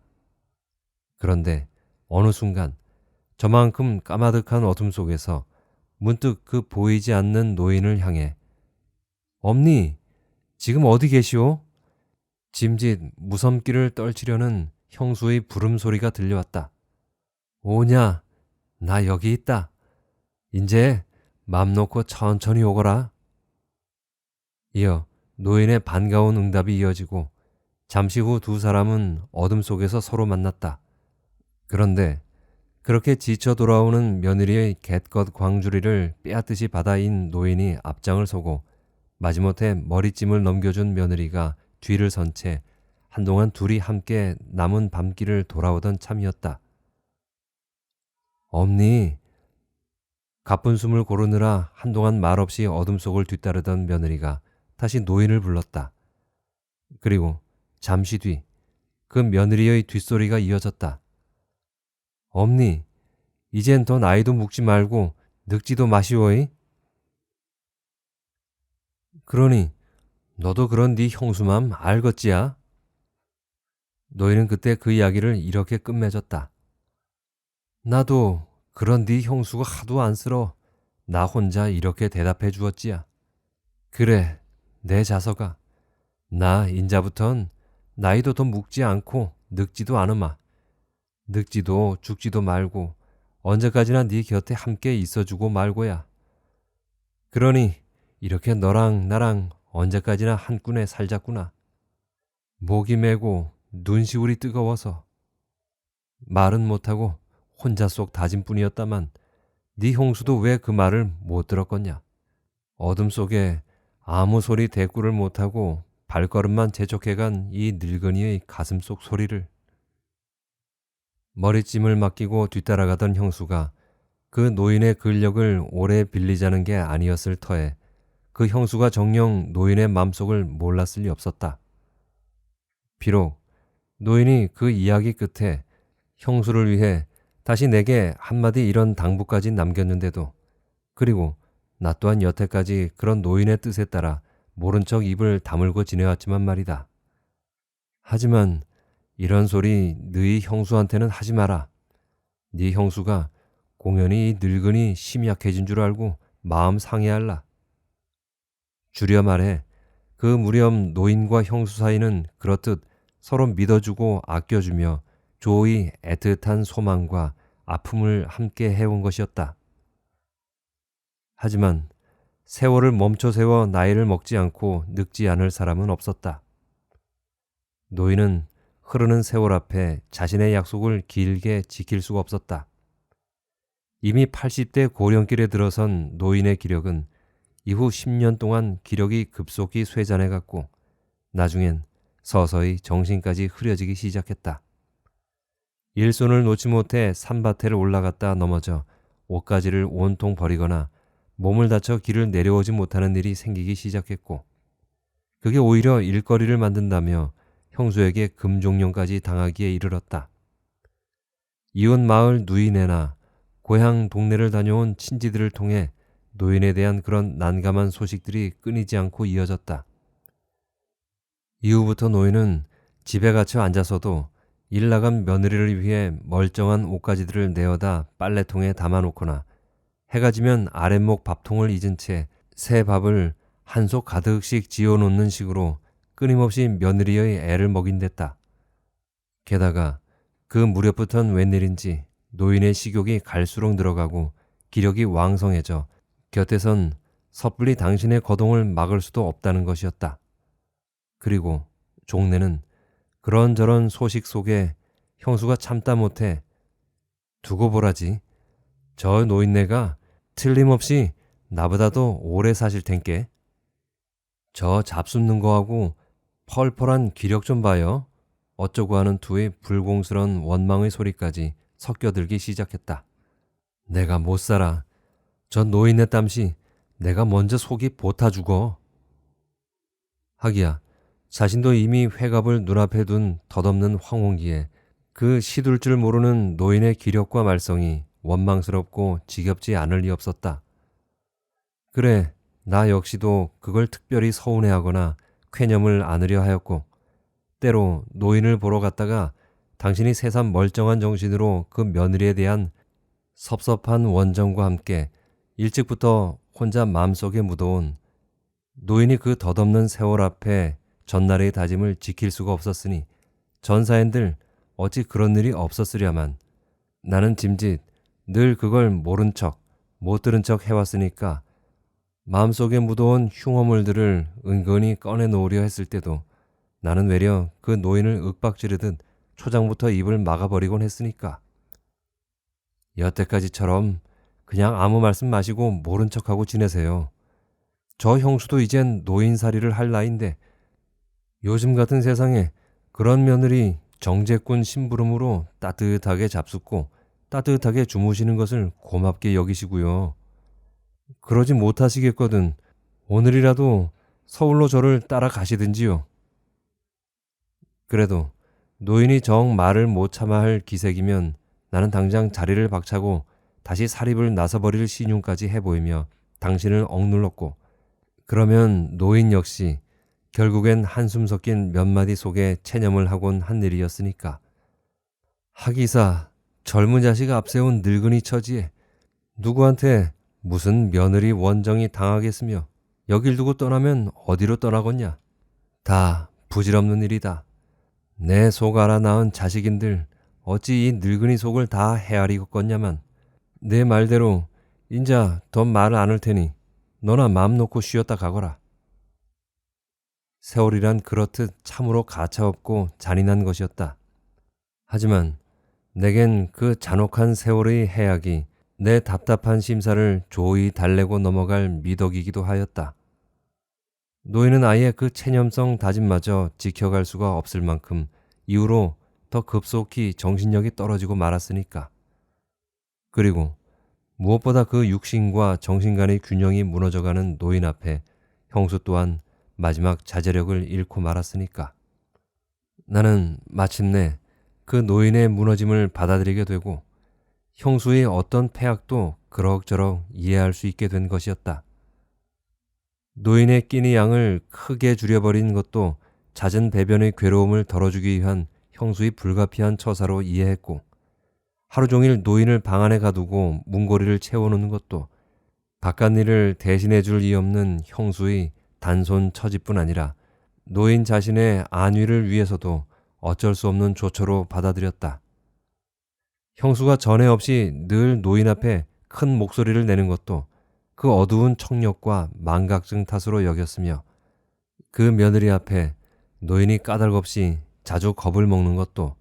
그런데 어느 순간 저만큼 까마득한 어둠 속에서 문득 그 보이지 않는 노인을 향해 엄니, 지금 어디 계시오? 짐짓 무섬기를 떨치려는 형수의 부름소리가 들려왔다. 오냐, 나 여기 있다. 인제 맘 놓고 천천히 오거라. 이어 노인의 반가운 응답이 이어지고 잠시 후 두 사람은 어둠 속에서 서로 만났다. 그런데 그렇게 지쳐 돌아오는 며느리의 갯것 광주리를 빼앗듯이 받아인 노인이 앞장을 서고 마지못해 머리찜을 넘겨준 며느리가 뒤를 선 채 한동안 둘이 함께 남은 밤길을 돌아오던 참이었다. 엄니, 가쁜 숨을 고르느라 한동안 말없이 어둠 속을 뒤따르던 며느리가 다시 노인을 불렀다. 그리고 잠시 뒤 그 며느리의 뒷소리가 이어졌다. 엄니, 이젠 더 나이도 묵지 말고 늙지도 마시오이. 그러니 너도 그런 네 형수맘 알겠지야? 노인은 그때 그 이야기를 이렇게 끝맺었다. 나도 그런 네 형수가 하도 안쓰러 나 혼자 이렇게 대답해 주었지야. 그래, 내 자서가. 나 인자부턴 나이도 더 묵지 않고 늙지도 않으마. 늙지도 죽지도 말고 언제까지나 네 곁에 함께 있어주고 말고야. 그러니 이렇게 너랑 나랑 언제까지나 한 꾼에 살자꾸나. 목이 메고 눈시울이 뜨거워서 말은 못하고 혼자 속 다짐 뿐이었다만 네 형수도 왜 그 말을 못 들었겠냐. 어둠 속에 아무 소리 대꾸를 못하고 발걸음만 재촉해간 이 늙은이의 가슴 속 소리를. 머리찜을 맡기고 뒤따라가던 형수가 그 노인의 근력을 오래 빌리자는 게 아니었을 터에 그 형수가 정녕 노인의 맘속을 몰랐을 리 없었다. 비록 노인이 그 이야기 끝에 형수를 위해 다시 내게 한마디 이런 당부까지 남겼는데도, 그리고 나 또한 여태까지 그런 노인의 뜻에 따라 모른 척 입을 다물고 지내왔지만 말이다. 하지만 이런 소리 너희 형수한테는 하지 마라. 네 형수가 공연히 이 늙은이 심이 약해진 줄 알고 마음 상해할라. 줄여 말해 그 무렴 노인과 형수 사이는 그렇듯 서로 믿어주고 아껴주며 조의 애틋한 소망과 아픔을 함께 해온 것이었다. 하지만 세월을 멈춰 세워 나이를 먹지 않고 늙지 않을 사람은 없었다. 노인은 흐르는 세월 앞에 자신의 약속을 길게 지킬 수가 없었다. 이미 80대 고령길에 들어선 노인의 기력은 이후 10년 동안 기력이 급속히 쇠잔해갔고 나중엔 서서히 정신까지 흐려지기 시작했다. 일손을 놓지 못해 산밭에를 올라갔다 넘어져 옷가지를 온통 버리거나 몸을 다쳐 길을 내려오지 못하는 일이 생기기 시작했고, 그게 오히려 일거리를 만든다며 형수에게 금종령까지 당하기에 이르렀다. 이웃 마을 누이네나 고향 동네를 다녀온 친지들을 통해 노인에 대한 그런 난감한 소식들이 끊이지 않고 이어졌다. 이후부터 노인은 집에 갇혀 앉아서도 일 나간 며느리를 위해 멀쩡한 옷가지들을 내어다 빨래통에 담아놓거나 해가 지면 아랫목 밥통을 잊은 채 새 밥을 한 속 가득씩 지어놓는 식으로 끊임없이 며느리의 애를 먹인댔다. 게다가 그 무렵부턴 웬일인지 노인의 식욕이 갈수록 늘어가고 기력이 왕성해져 곁에선 섣불리 당신의 거동을 막을 수도 없다는 것이었다. 그리고 종래는 그런저런 소식 속에 형수가 참다 못해 두고 보라지. 저 노인네가 틀림없이 나보다도 오래 사실 텐께. 저 잡숫는 거하고 펄펄한 기력 좀 봐요. 어쩌고 하는 투의 불공스런 원망의 소리까지 섞여들기 시작했다. 내가 못 살아. 저 노인네 땀시 내가 먼저 속이 보타 죽어. 하기야 자신도 이미 회갑을 눈앞에 둔 덧없는 황혼기에 그 시둘 줄 모르는 노인의 기력과 말썽이 원망스럽고 지겹지 않을 리 없었다. 그래, 나 역시도 그걸 특별히 서운해하거나 쾌념을 안으려 하였고, 때로 노인을 보러 갔다가 당신이 새삼 멀쩡한 정신으로 그 며느리에 대한 섭섭한 원정과 함께 일찍부터 혼자 마음속에 묻어온 노인이 그 덧없는 세월 앞에 전날의 다짐을 지킬 수가 없었으니 전사인들 어찌 그런 일이 없었으랴만, 나는 짐짓 늘 그걸 모른 척 못 들은 척 해왔으니까 마음속에 묻어온 흉어물들을 은근히 꺼내놓으려 했을 때도 나는 외려 그 노인을 윽박지르듯 초장부터 입을 막아버리곤 했으니까. 여태까지처럼 그냥 아무 말씀 마시고 모른 척하고 지내세요. 저 형수도 이젠 노인살이를 할 나이인데 요즘 같은 세상에 그런 며느리 정제꾼 심부름으로 따뜻하게 잡숫고 따뜻하게 주무시는 것을 고맙게 여기시고요. 그러지 못하시겠거든 오늘이라도 서울로 저를 따라가시든지요. 그래도 노인이 정 말을 못 참아 할 기색이면 나는 당장 자리를 박차고 다시 사립을 나서버릴 신용까지 해보이며 당신을 억눌렀고, 그러면 노인 역시 결국엔 한숨 섞인 몇 마디 속에 체념을 하곤 한 일이었으니까. 하기사 젊은 자식 앞세운 늙은이 처지에 누구한테 무슨 며느리 원정이 당하겠으며 여길 두고 떠나면 어디로 떠나겠냐. 다 부질없는 일이다. 내 속 알아 낳은 자식인들 어찌 이 늙은이 속을 다 헤아리겠겠냐만 내 말대로 인자 더 말을 안 할 테니 너나 마음 놓고 쉬었다 가거라. 세월이란 그렇듯 참으로 가차없고 잔인한 것이었다. 하지만 내겐 그 잔혹한 세월의 해악이 내 답답한 심사를 조이 달래고 넘어갈 미덕이기도 하였다. 노인은 아예 그 체념성 다짐마저 지켜갈 수가 없을 만큼 이후로 더 급속히 정신력이 떨어지고 말았으니까. 그리고 무엇보다 그 육신과 정신 간의 균형이 무너져가는 노인 앞에 형수 또한 마지막 자제력을 잃고 말았으니까. 나는 마침내 그 노인의 무너짐을 받아들이게 되고 형수의 어떤 패악도 그럭저럭 이해할 수 있게 된 것이었다. 노인의 끼니 양을 크게 줄여버린 것도 잦은 배변의 괴로움을 덜어주기 위한 형수의 불가피한 처사로 이해했고, 하루 종일 노인을 방 안에 가두고 문고리를 채워놓는 것도 바깥 일을 대신해 줄 이 없는 형수의 단손 처지뿐 아니라 노인 자신의 안위를 위해서도 어쩔 수 없는 조처로 받아들였다. 형수가 전에 없이 늘 노인 앞에 큰 목소리를 내는 것도 그 어두운 청력과 망각증 탓으로 여겼으며, 그 며느리 앞에 노인이 까닭없이 자주 겁을 먹는 것도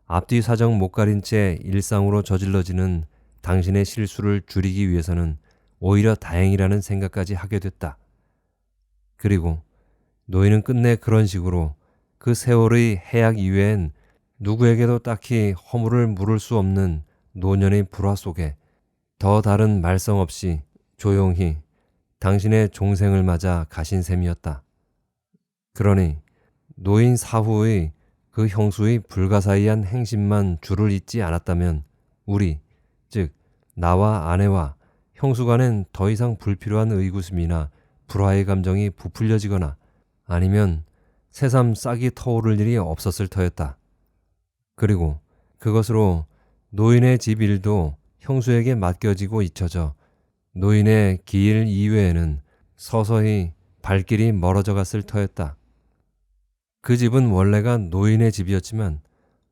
앞뒤 사정 못 가린 채 일상으로 저질러지는 당신의 실수를 줄이기 위해서는 오히려 다행이라는 생각까지 하게 됐다. 그리고 노인은 끝내 그런 식으로 그 세월의 해악 이외엔 누구에게도 딱히 허물을 물을 수 없는 노년의 불화 속에 더 다른 말썽 없이 조용히 당신의 종생을 맞아 가신 셈이었다. 그러니 노인 사후의 그 형수의 불가사의한 행심만 줄을 잇지 않았다면 우리, 즉 나와 아내와 형수 간엔 더 이상 불필요한 의구심이나 불화의 감정이 부풀려지거나 아니면 새삼 싹이 터오를 일이 없었을 터였다. 그리고 그것으로 노인의 집 일도 형수에게 맡겨지고 잊혀져 노인의 기일 이외에는 서서히 발길이 멀어져 갔을 터였다. 그 집은 원래가 노인의 집이었지만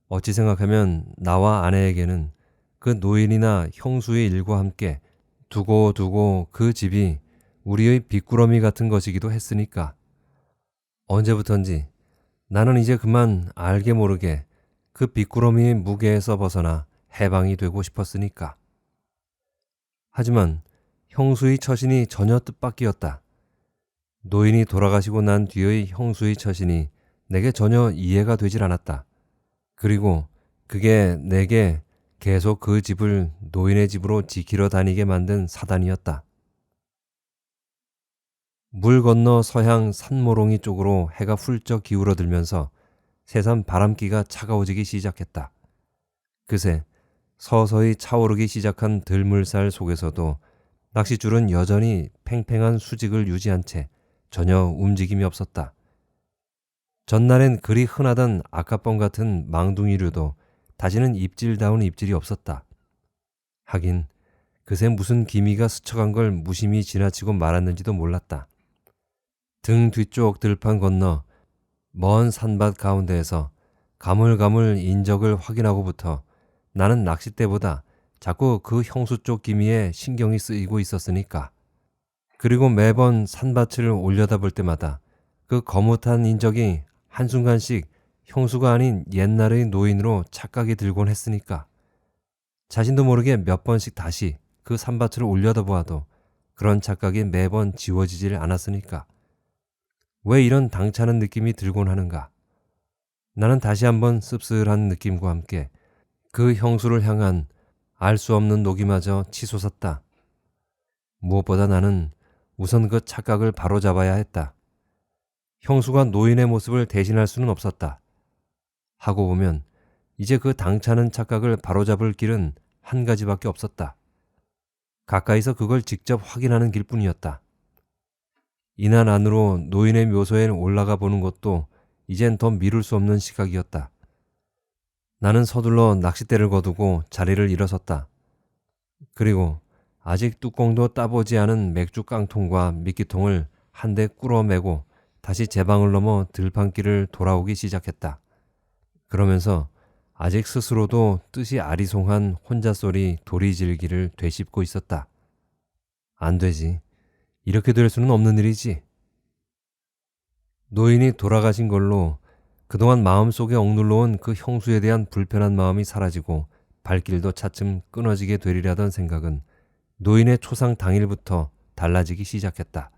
어찌 생각하면 나와 아내에게는 그 노인이나 형수의 일과 함께 두고 그 집이 우리의 빗구러미 같은 것이기도 했으니까. 언제부턴지 나는 이제 그만 알게 모르게 그 빗구러미의 무게에서 벗어나 해방이 되고 싶었으니까. 하지만 형수의 처신이 전혀 뜻밖이었다. 노인이 돌아가시고 난 뒤의 형수의 처신이 내게 전혀 이해가 되질 않았다. 그리고 그게 내게 계속 그 집을 노인의 집으로 지키러 다니게 만든 사단이었다. 물 건너 서향 산모롱이 쪽으로 해가 훌쩍 기울어들면서 새삼 바람기가 차가워지기 시작했다. 그새 서서히 차오르기 시작한 들물살 속에서도 낚싯줄은 여전히 팽팽한 수직을 유지한 채 전혀 움직임이 없었다. 전날엔 그리 흔하던 아까뻥 같은 망둥이류도 다시는 입질다운 입질이 없었다. 하긴 그새 무슨 기미가 스쳐간 걸 무심히 지나치고 말았는지도 몰랐다. 등 뒤쪽 들판 건너 먼 산밭 가운데에서 가물가물 인적을 확인하고부터 나는 낚싯대보다 자꾸 그 형수 쪽 기미에 신경이 쓰이고 있었으니까. 그리고 매번 산밭을 올려다볼 때마다 그 거뭇한 인적이 한순간씩 형수가 아닌 옛날의 노인으로 착각이 들곤 했으니까. 자신도 모르게 몇 번씩 다시 그 산밭을 올려다보아도 그런 착각이 매번 지워지질 않았으니까. 왜 이런 당차는 느낌이 들곤 하는가? 나는 다시 한번 씁쓸한 느낌과 함께 그 형수를 향한 알 수 없는 녹이마저 치솟았다. 무엇보다 나는 우선 그 착각을 바로잡아야 했다. 형수가 노인의 모습을 대신할 수는 없었다. 하고 보면 이제 그 당차는 착각을 바로잡을 길은 한 가지밖에 없었다. 가까이서 그걸 직접 확인하는 길뿐이었다. 이날 안으로 노인의 묘소에 올라가 보는 것도 이젠 더 미룰 수 없는 시각이었다. 나는 서둘러 낚싯대를 거두고 자리를 일어섰다. 그리고 아직 뚜껑도 따보지 않은 맥주 깡통과 미끼통을 한 대 꿇어매고 다시 제 방을 넘어 들판길을 돌아오기 시작했다. 그러면서 아직 스스로도 뜻이 아리송한 혼잣소리 도리질기를 되씹고 있었다. 안 되지. 이렇게 될 수는 없는 일이지. 노인이 돌아가신 걸로 그동안 마음속에 억눌러온 그 형수에 대한 불편한 마음이 사라지고 발길도 차츰 끊어지게 되리라던 생각은 노인의 초상 당일부터 달라지기 시작했다.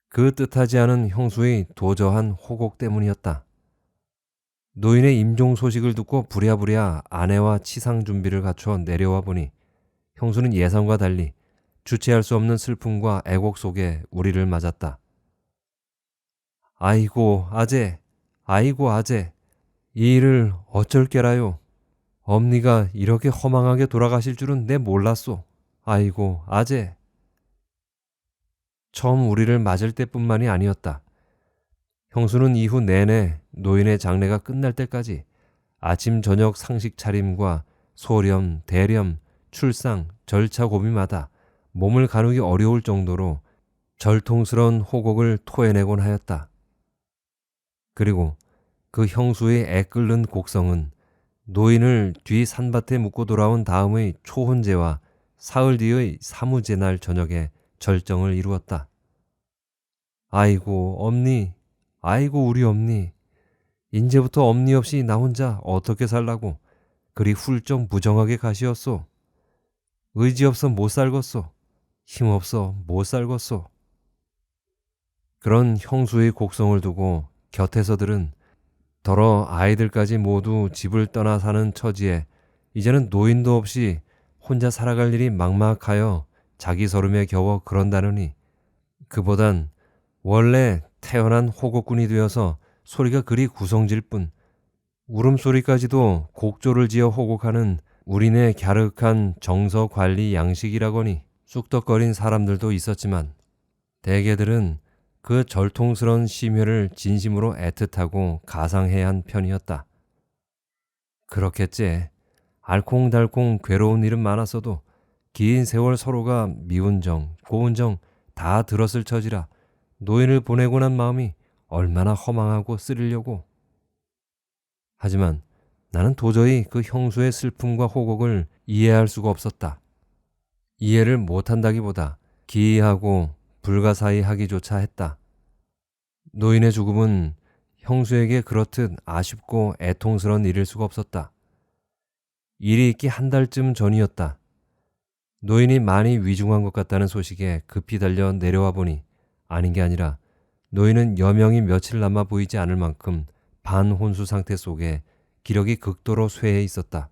그 뜻하지 않은 형수의 도저한 호곡 때문이었다. 노인의 임종 소식을 듣고 부랴부랴 아내와 치상 준비를 갖춰 내려와 보니 형수는 예상과 달리 주체할 수 없는 슬픔과 애곡 속에 우리를 맞았다. 아이고 아재, 아이고 아재, 이 일을 어쩔 게라요. 엄니가 이렇게 허망하게 돌아가실 줄은 내 몰랐소. 아이고 아재. 처음 우리를 맞을 때뿐만이 아니었다. 형수는 이후 내내 노인의 장례가 끝날 때까지 아침 저녁 상식 차림과 소렴, 대렴, 출상, 절차 고비마다 몸을 가누기 어려울 정도로 절통스러운 호곡을 토해내곤 하였다. 그리고 그 형수의 애끓는 곡성은 노인을 뒤 산밭에 묵고 돌아온 다음의 초혼제와 사흘 뒤의 사무제 날 저녁에 절정을 이루었다. 아이고 엄니, 아이고 우리 엄니, 인제부터 엄니 없이 나 혼자 어떻게 살라고 그리 훌쩍 무정하게 가시었소. 의지 없어 못 살겠소. 힘 없어 못 살겠소. 그런 형수의 곡성을 두고 곁에서들은 더러 아이들까지 모두 집을 떠나 사는 처지에 이제는 노인도 없이 혼자 살아갈 일이 막막하여 자기 서름에 겨워 그런다느니 그보단 원래 태어난 호곡꾼이 되어서 소리가 그리 구성질 뿐 울음소리까지도 곡조를 지어 호곡하는 우리네 갸륵한 정서관리 양식이라거니 쑥덕거린 사람들도 있었지만 대개들은 그 절통스러운 심혈을 진심으로 애틋하고 가상해야 한 편이었다. 그렇겠지. 알콩달콩 괴로운 일은 많았어도 긴 세월 서로가 미운 정, 고운 정 다 들었을 처지라 노인을 보내고 난 마음이 얼마나 허망하고 쓰리려고. 하지만 나는 도저히 그 형수의 슬픔과 호곡을 이해할 수가 없었다. 이해를 못한다기보다 기이하고 불가사의하기조차 했다. 노인의 죽음은 형수에게 그렇듯 아쉽고 애통스러운 일일 수가 없었다. 일이 있기 한 달쯤 전이었다. 노인이 많이 위중한 것 같다는 소식에 급히 달려 내려와 보니 아닌 게 아니라 노인은 여명이 며칠 남아 보이지 않을 만큼 반혼수 상태 속에 기력이 극도로 쇠해 있었다.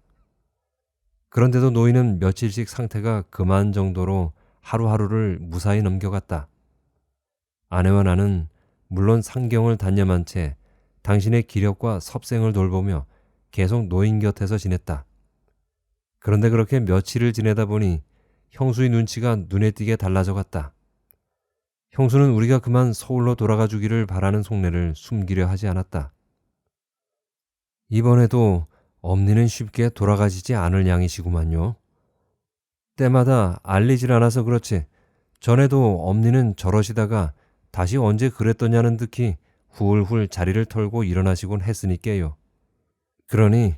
그런데도 노인은 며칠씩 상태가 금한 정도로 하루하루를 무사히 넘겨갔다. 아내와 나는 물론 상경을 단념한 채 당신의 기력과 섭생을 돌보며 계속 노인 곁에서 지냈다. 그런데 그렇게 며칠을 지내다 보니 형수의 눈치가 눈에 띄게 달라져 갔다. 형수는 우리가 그만 서울로 돌아가 주기를 바라는 속내를 숨기려 하지 않았다. 이번에도 엄니는 쉽게 돌아가시지 않을 양이시구만요. 때마다 알리질 않아서 그렇지 전에도 엄니는 저러시다가 다시 언제 그랬더냐는 듯이 훌훌 자리를 털고 일어나시곤 했으니께요. 그러니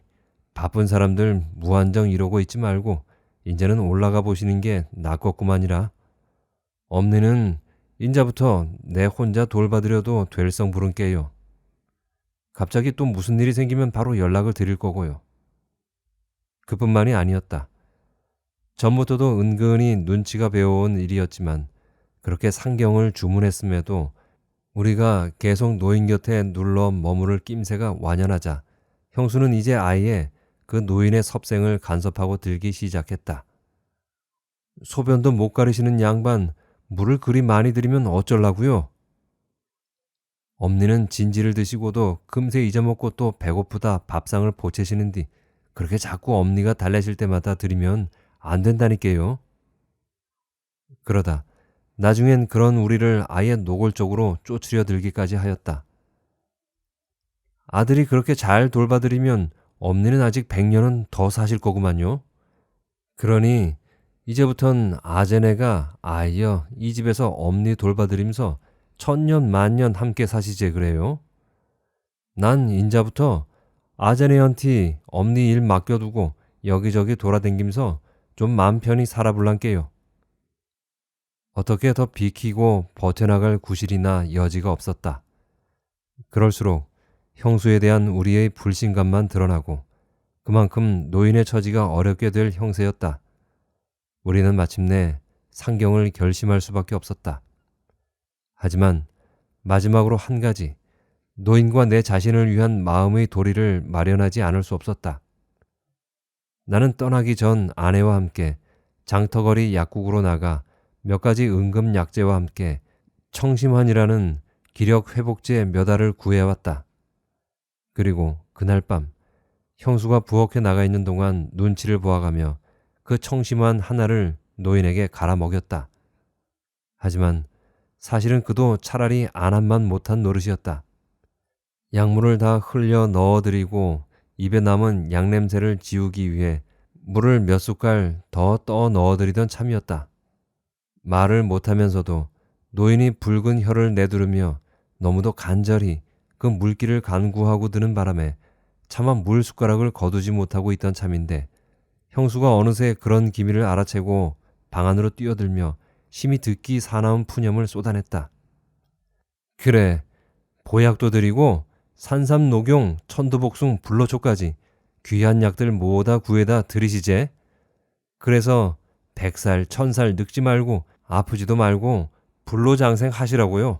바쁜 사람들 무한정 이러고 있지 말고 이제는 올라가 보시는 게 낫겠구만이라. 엄니는 인자부터 내 혼자 돌봐드려도 될 성부른께요. 갑자기 또 무슨 일이 생기면 바로 연락을 드릴 거고요. 그뿐만이 아니었다. 전부터도 은근히 눈치가 배어온 일이었지만 그렇게 상경을 주문했음에도 우리가 계속 노인 곁에 눌러 머무를 낌새가 완연하자 형수는 이제 아예 그 노인의 섭생을 간섭하고 들기 시작했다. 소변도 못 가리시는 양반, 물을 그리 많이 들이면 어쩌려고요? 엄니는 진지를 드시고도 금세 잊어먹고 또 배고프다 밥상을 보채시는디 그렇게 자꾸 엄니가 달래실 때마다 드리면 안 된다니까요. 그러다 나중엔 그런 우리를 아예 노골적으로 쫓으려 들기까지 하였다. 아들이 그렇게 잘 돌봐드리면 엄니는 아직 100년은 더 사실 거구만요. 그러니 이제부턴 아제네가 아이여 이 집에서 엄니 돌봐드리면서 1000년 만년 함께 사시제 그래요. 난 인자부터 아제네한테 엄니 일 맡겨두고 여기저기 돌아댕기면서 좀 맘 편히 살아볼란께요. 어떻게 더 비키고 버텨나갈 구실이나 여지가 없었다. 그럴수록 형수에 대한 우리의 불신감만 드러나고 그만큼 노인의 처지가 어렵게 될 형세였다. 우리는 마침내 상경을 결심할 수밖에 없었다. 하지만 마지막으로 한 가지, 노인과 내 자신을 위한 마음의 도리를 마련하지 않을 수 없었다. 나는 떠나기 전 아내와 함께 장터거리 약국으로 나가 몇 가지 응급약재와 함께 청심환이라는 기력회복제 몇 알을 구해왔다. 그리고 그날 밤 형수가 부엌에 나가 있는 동안 눈치를 보아가며 그 청심환 하나를 노인에게 갈아 먹였다. 하지만 사실은 그도 차라리 안 한만 못한 노릇이었다. 약물을 다 흘려 넣어드리고 입에 남은 약냄새를 지우기 위해 물을 몇 숟갈 더 떠 넣어드리던 참이었다. 말을 못하면서도 노인이 붉은 혀를 내두르며 너무도 간절히 그 물기를 간구하고 드는 바람에 차마 물 숟가락을 거두지 못하고 있던 참인데 형수가 어느새 그런 기미를 알아채고 방 안으로 뛰어들며 심히 듣기 사나운 푸념을 쏟아냈다. 그래, 보약도 드리고 산삼, 녹용, 천도복숭, 불로초까지 귀한 약들 모다 구해다 들이시제. 그래서 100살, 1000살 늙지 말고 아프지도 말고 불로장생 하시라고요.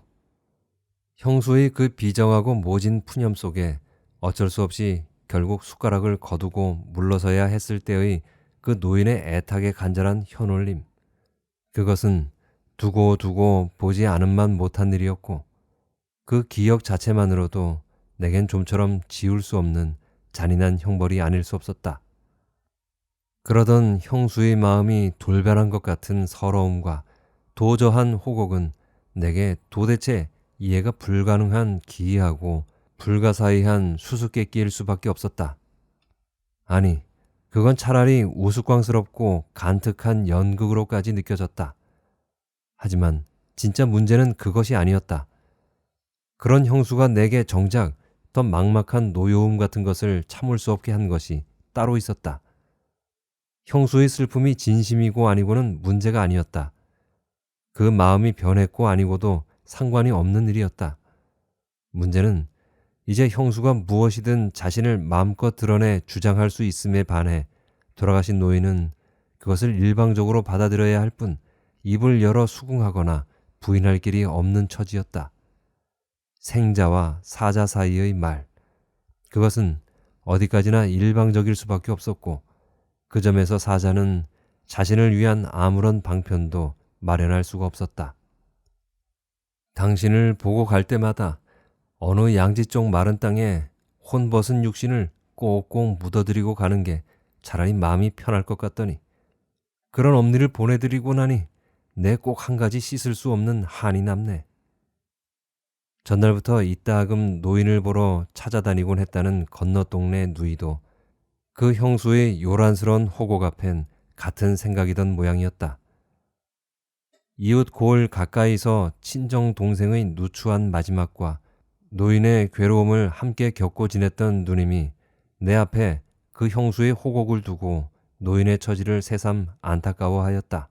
형수의 그 비정하고 모진 푸념 속에 어쩔 수 없이 결국 숟가락을 거두고 물러서야 했을 때의 그 노인의 애타게 간절한 혀놀림. 그것은 두고 보지 않음만 못한 일이었고 그 기억 자체만으로도 내겐 좀처럼 지울 수 없는 잔인한 형벌이 아닐 수 없었다. 그러던 형수의 마음이 돌변한 것 같은 서러움과 도저한 호곡은 내게 도대체 이해가 불가능한 기이하고 불가사의한 수수께끼일 수밖에 없었다. 아니, 그건 차라리 우스꽝스럽고 간특한 연극으로까지 느껴졌다. 하지만 진짜 문제는 그것이 아니었다. 그런 형수가 내게 정작 더 막막한 노여움 같은 것을 참을 수 없게 한 것이 따로 있었다. 형수의 슬픔이 진심이고 아니고는 문제가 아니었다. 그 마음이 변했고 아니고도 상관이 없는 일이었다. 문제는 이제 형수가 무엇이든 자신을 마음껏 드러내 주장할 수 있음에 반해 돌아가신 노인은 그것을 일방적으로 받아들여야 할 뿐 입을 열어 수긍하거나 부인할 길이 없는 처지였다. 생자와 사자 사이의 말, 그것은 어디까지나 일방적일 수밖에 없었고 그 점에서 사자는 자신을 위한 아무런 방편도 마련할 수가 없었다. 당신을 보고 갈 때마다 어느 양지 쪽 마른 땅에 혼벗은 육신을 꼭꼭 묻어드리고 가는 게 차라리 마음이 편할 것 같더니 그런 엄니를 보내드리고 나니 내 꼭 한 가지 씻을 수 없는 한이 남네. 전날부터 이따금 노인을 보러 찾아다니곤 했다는 건너 동네 누이도 그 형수의 요란스러운 호곡 앞엔 같은 생각이던 모양이었다. 이웃 고을 가까이서 친정 동생의 누추한 마지막과 노인의 괴로움을 함께 겪고 지냈던 누님이 내 앞에 그 형수의 호곡을 두고 노인의 처지를 새삼 안타까워하였다.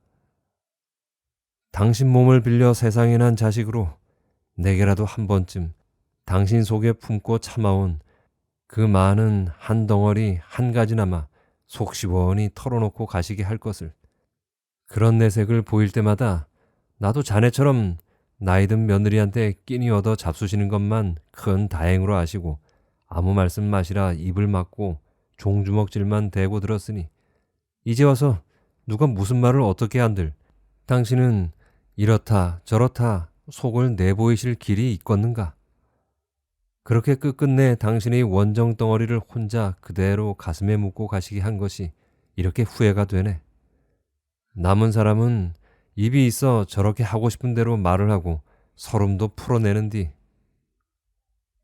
당신 몸을 빌려 세상에 난 자식으로 내게라도 한 번쯤 당신 속에 품고 참아온 그 많은 한 덩어리 한 가지나마 속 시원히 털어놓고 가시게 할 것을 그런 내색을 보일 때마다 나도 자네처럼 나이든 며느리한테 끼니 얻어 잡수시는 것만 큰 다행으로 아시고 아무 말씀 마시라 입을 막고 종주먹질만 대고 들었으니 이제 와서 누가 무슨 말을 어떻게 한들 당신은 이렇다 저렇다 속을 내보이실 길이 있겠는가? 그렇게 끝끝내 당신의 원정 덩어리를 혼자 그대로 가슴에 묻고 가시게 한 것이 이렇게 후회가 되네. 남은 사람은 입이 있어 저렇게 하고 싶은 대로 말을 하고 서름도 풀어내는디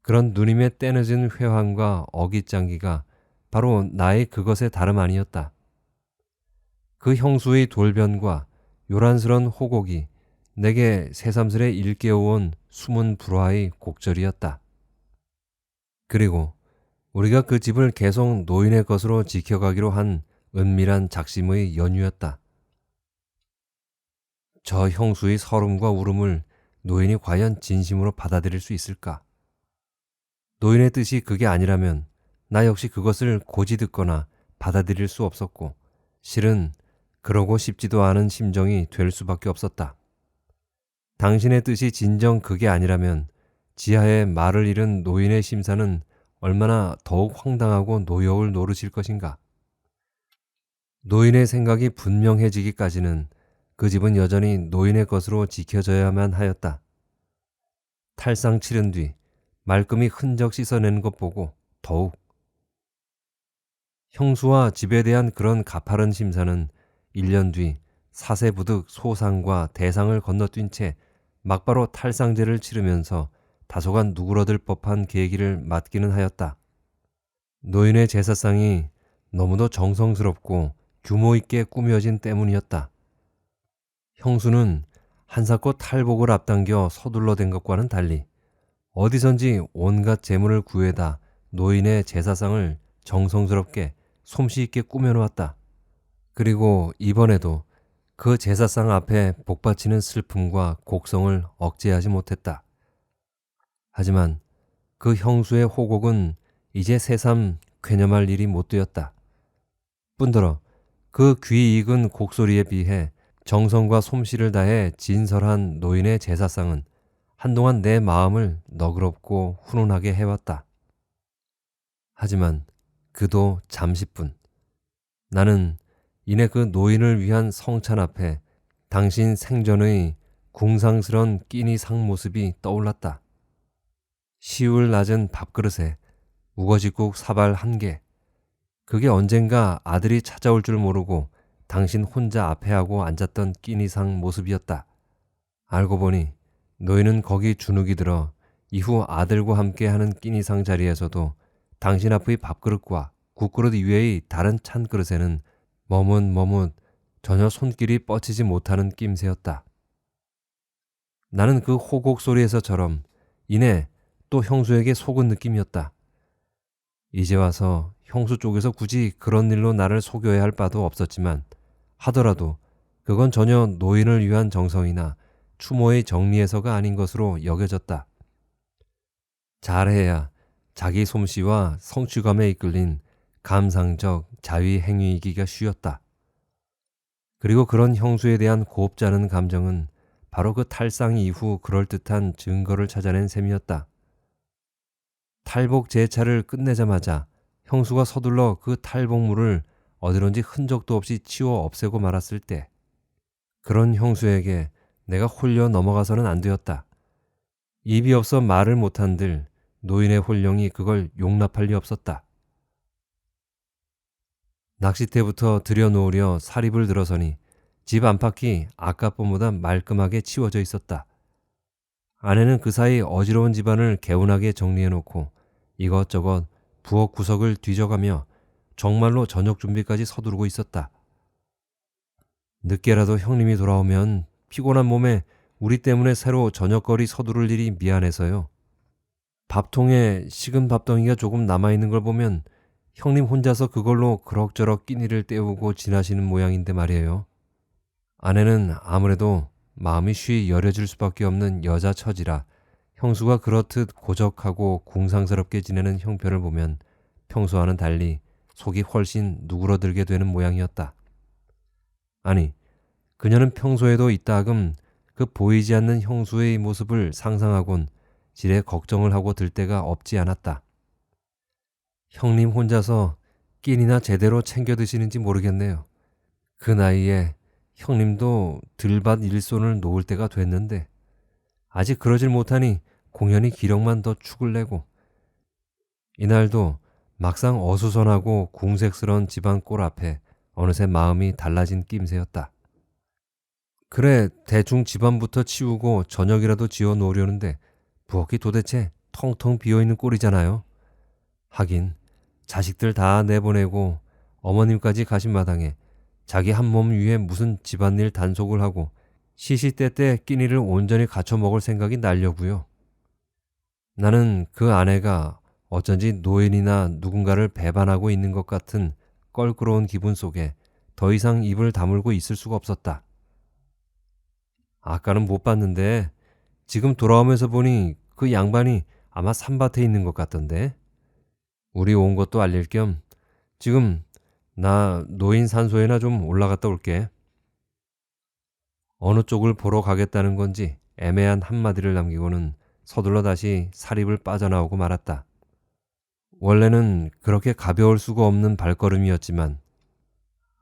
그런 누님의 때늦은 회환과 어깃장기가 바로 나의 그것의 다름 아니었다. 그 형수의 돌변과 요란스런 호곡이 내게 새삼스레 일깨워온 숨은 불화의 곡절이었다. 그리고 우리가 그 집을 계속 노인의 것으로 지켜가기로 한 은밀한 작심의 연유였다. 저 형수의 서름과 울음을 노인이 과연 진심으로 받아들일 수 있을까? 노인의 뜻이 그게 아니라면 나 역시 그것을 고지 듣거나 받아들일 수 없었고 실은 그러고 싶지도 않은 심정이 될 수밖에 없었다. 당신의 뜻이 진정 그게 아니라면 지하에 말을 잃은 노인의 심사는 얼마나 더욱 황당하고 노여울 노릇일 것인가. 노인의 생각이 분명해지기까지는 그 집은 여전히 노인의 것으로 지켜져야만 하였다. 탈상 치른 뒤 말끔히 흔적 씻어내는 것 보고 더욱 형수와 집에 대한 그런 가파른 심사는 1년 뒤 사세부득 소상과 대상을 건너뛴 채 막바로 탈상제를 치르면서 다소간 누그러들 법한 계기를 맞기는 하였다. 노인의 제사상이 너무도 정성스럽고 규모 있게 꾸며진 때문이었다. 형수는 한사코 탈복을 앞당겨 서둘러 댄 것과는 달리 어디선지 온갖 재물을 구해다 노인의 제사상을 정성스럽게 솜씨 있게 꾸며놓았다. 그리고 이번에도 그 제사상 앞에 복받치는 슬픔과 곡성을 억제하지 못했다. 하지만 그 형수의 호곡은 이제 새삼 쾌념할 일이 못 되었다. 뿐더러 그 귀 익은 곡소리에 비해 정성과 솜씨를 다해 진설한 노인의 제사상은 한동안 내 마음을 너그럽고 훈훈하게 해왔다. 하지만 그도 잠시뿐. 나는 이내 그 노인을 위한 성찬 앞에 당신 생전의 궁상스런 끼니 상 모습이 떠올랐다. 시울 낮은 밥그릇에 우거지국 사발 1개. 그게 언젠가 아들이 찾아올 줄 모르고 당신 혼자 앞에 하고 앉았던 끼니상 모습이었다. 알고 보니 노인은 거기 주눅이 들어 이후 아들과 함께 하는 끼니상 자리에서도 당신 앞의 밥그릇과 국그릇 이외의 다른 찬그릇에는 머뭇머뭇 전혀 손길이 뻗치지 못하는 낌새였다. 나는 그 호곡 소리에서처럼 이내 또 형수에게 속은 느낌이었다. 이제 와서 형수 쪽에서 굳이 그런 일로 나를 속여야 할 바도 없었지만 하더라도 그건 전혀 노인을 위한 정성이나 추모의 정리에서가 아닌 것으로 여겨졌다. 잘해야 자기 솜씨와 성취감에 이끌린 감상적 자위 행위이기가 쉬웠다. 그리고 그런 형수에 대한 곱지 않은 감정은 바로 그 탈상 이후 그럴듯한 증거를 찾아낸 셈이었다. 탈복 제차를 끝내자마자 형수가 서둘러 그 탈복물을 어디론지 흔적도 없이 치워 없애고 말았을 때 그런 형수에게 내가 홀려 넘어가서는 안 되었다. 입이 없어 말을 못한들 노인의 홀령이 그걸 용납할 리 없었다. 낚싯대부터 들여놓으려 사립을 들어서니 집 안팎이 아까보다 말끔하게 치워져 있었다. 아내는 그 사이 어지러운 집안을 개운하게 정리해놓고 이것저것 부엌 구석을 뒤져가며 정말로 저녁 준비까지 서두르고 있었다. 늦게라도 형님이 돌아오면 피곤한 몸에 우리 때문에 새로 저녁거리 서두를 일이 미안해서요. 밥통에 식은 밥덩이가 조금 남아있는 걸 보면 형님 혼자서 그걸로 그럭저럭 끼니를 때우고 지나시는 모양인데 말이에요. 아내는 아무래도 마음이 쉬 여려질 수밖에 없는 여자 처지라 형수가 그렇듯 고적하고 궁상스럽게 지내는 형편을 보면 평소와는 달리 속이 훨씬 누그러들게 되는 모양이었다. 아니, 그녀는 평소에도 이따금 그 보이지 않는 형수의 모습을 상상하곤 지레 걱정을 하고 들 때가 없지 않았다. 형님 혼자서 끼니나 제대로 챙겨 드시는지 모르겠네요. 그 나이에 형님도 들밭 일손을 놓을 때가 됐는데 아직 그러질 못하니 공연히 기력만 더 축을 내고. 이날도 막상 어수선하고 궁색스러운 집안 꼴 앞에 어느새 마음이 달라진 낌새였다. 그래, 대충 집안부터 치우고 저녁이라도 지어 놓으려는데 부엌이 도대체 텅텅 비어있는 꼴이잖아요. 하긴 자식들 다 내보내고 어머님까지 가신 마당에 자기 한 몸 위에 무슨 집안일 단속을 하고 시시때때 끼니를 온전히 갖춰 먹을 생각이 나려고요. 나는 그 아내가 어쩐지 노인이나 누군가를 배반하고 있는 것 같은 껄끄러운 기분 속에 더 이상 입을 다물고 있을 수가 없었다. 아까는 못 봤는데 지금 돌아오면서 보니 그 양반이 아마 산밭에 있는 것 같던데. 우리 온 것도 알릴 겸 지금 나 노인 산소에나 좀 올라갔다 올게. 어느 쪽을 보러 가겠다는 건지 애매한 한마디를 남기고는 서둘러 다시 사립을 빠져나오고 말았다. 원래는 그렇게 가벼울 수가 없는 발걸음이었지만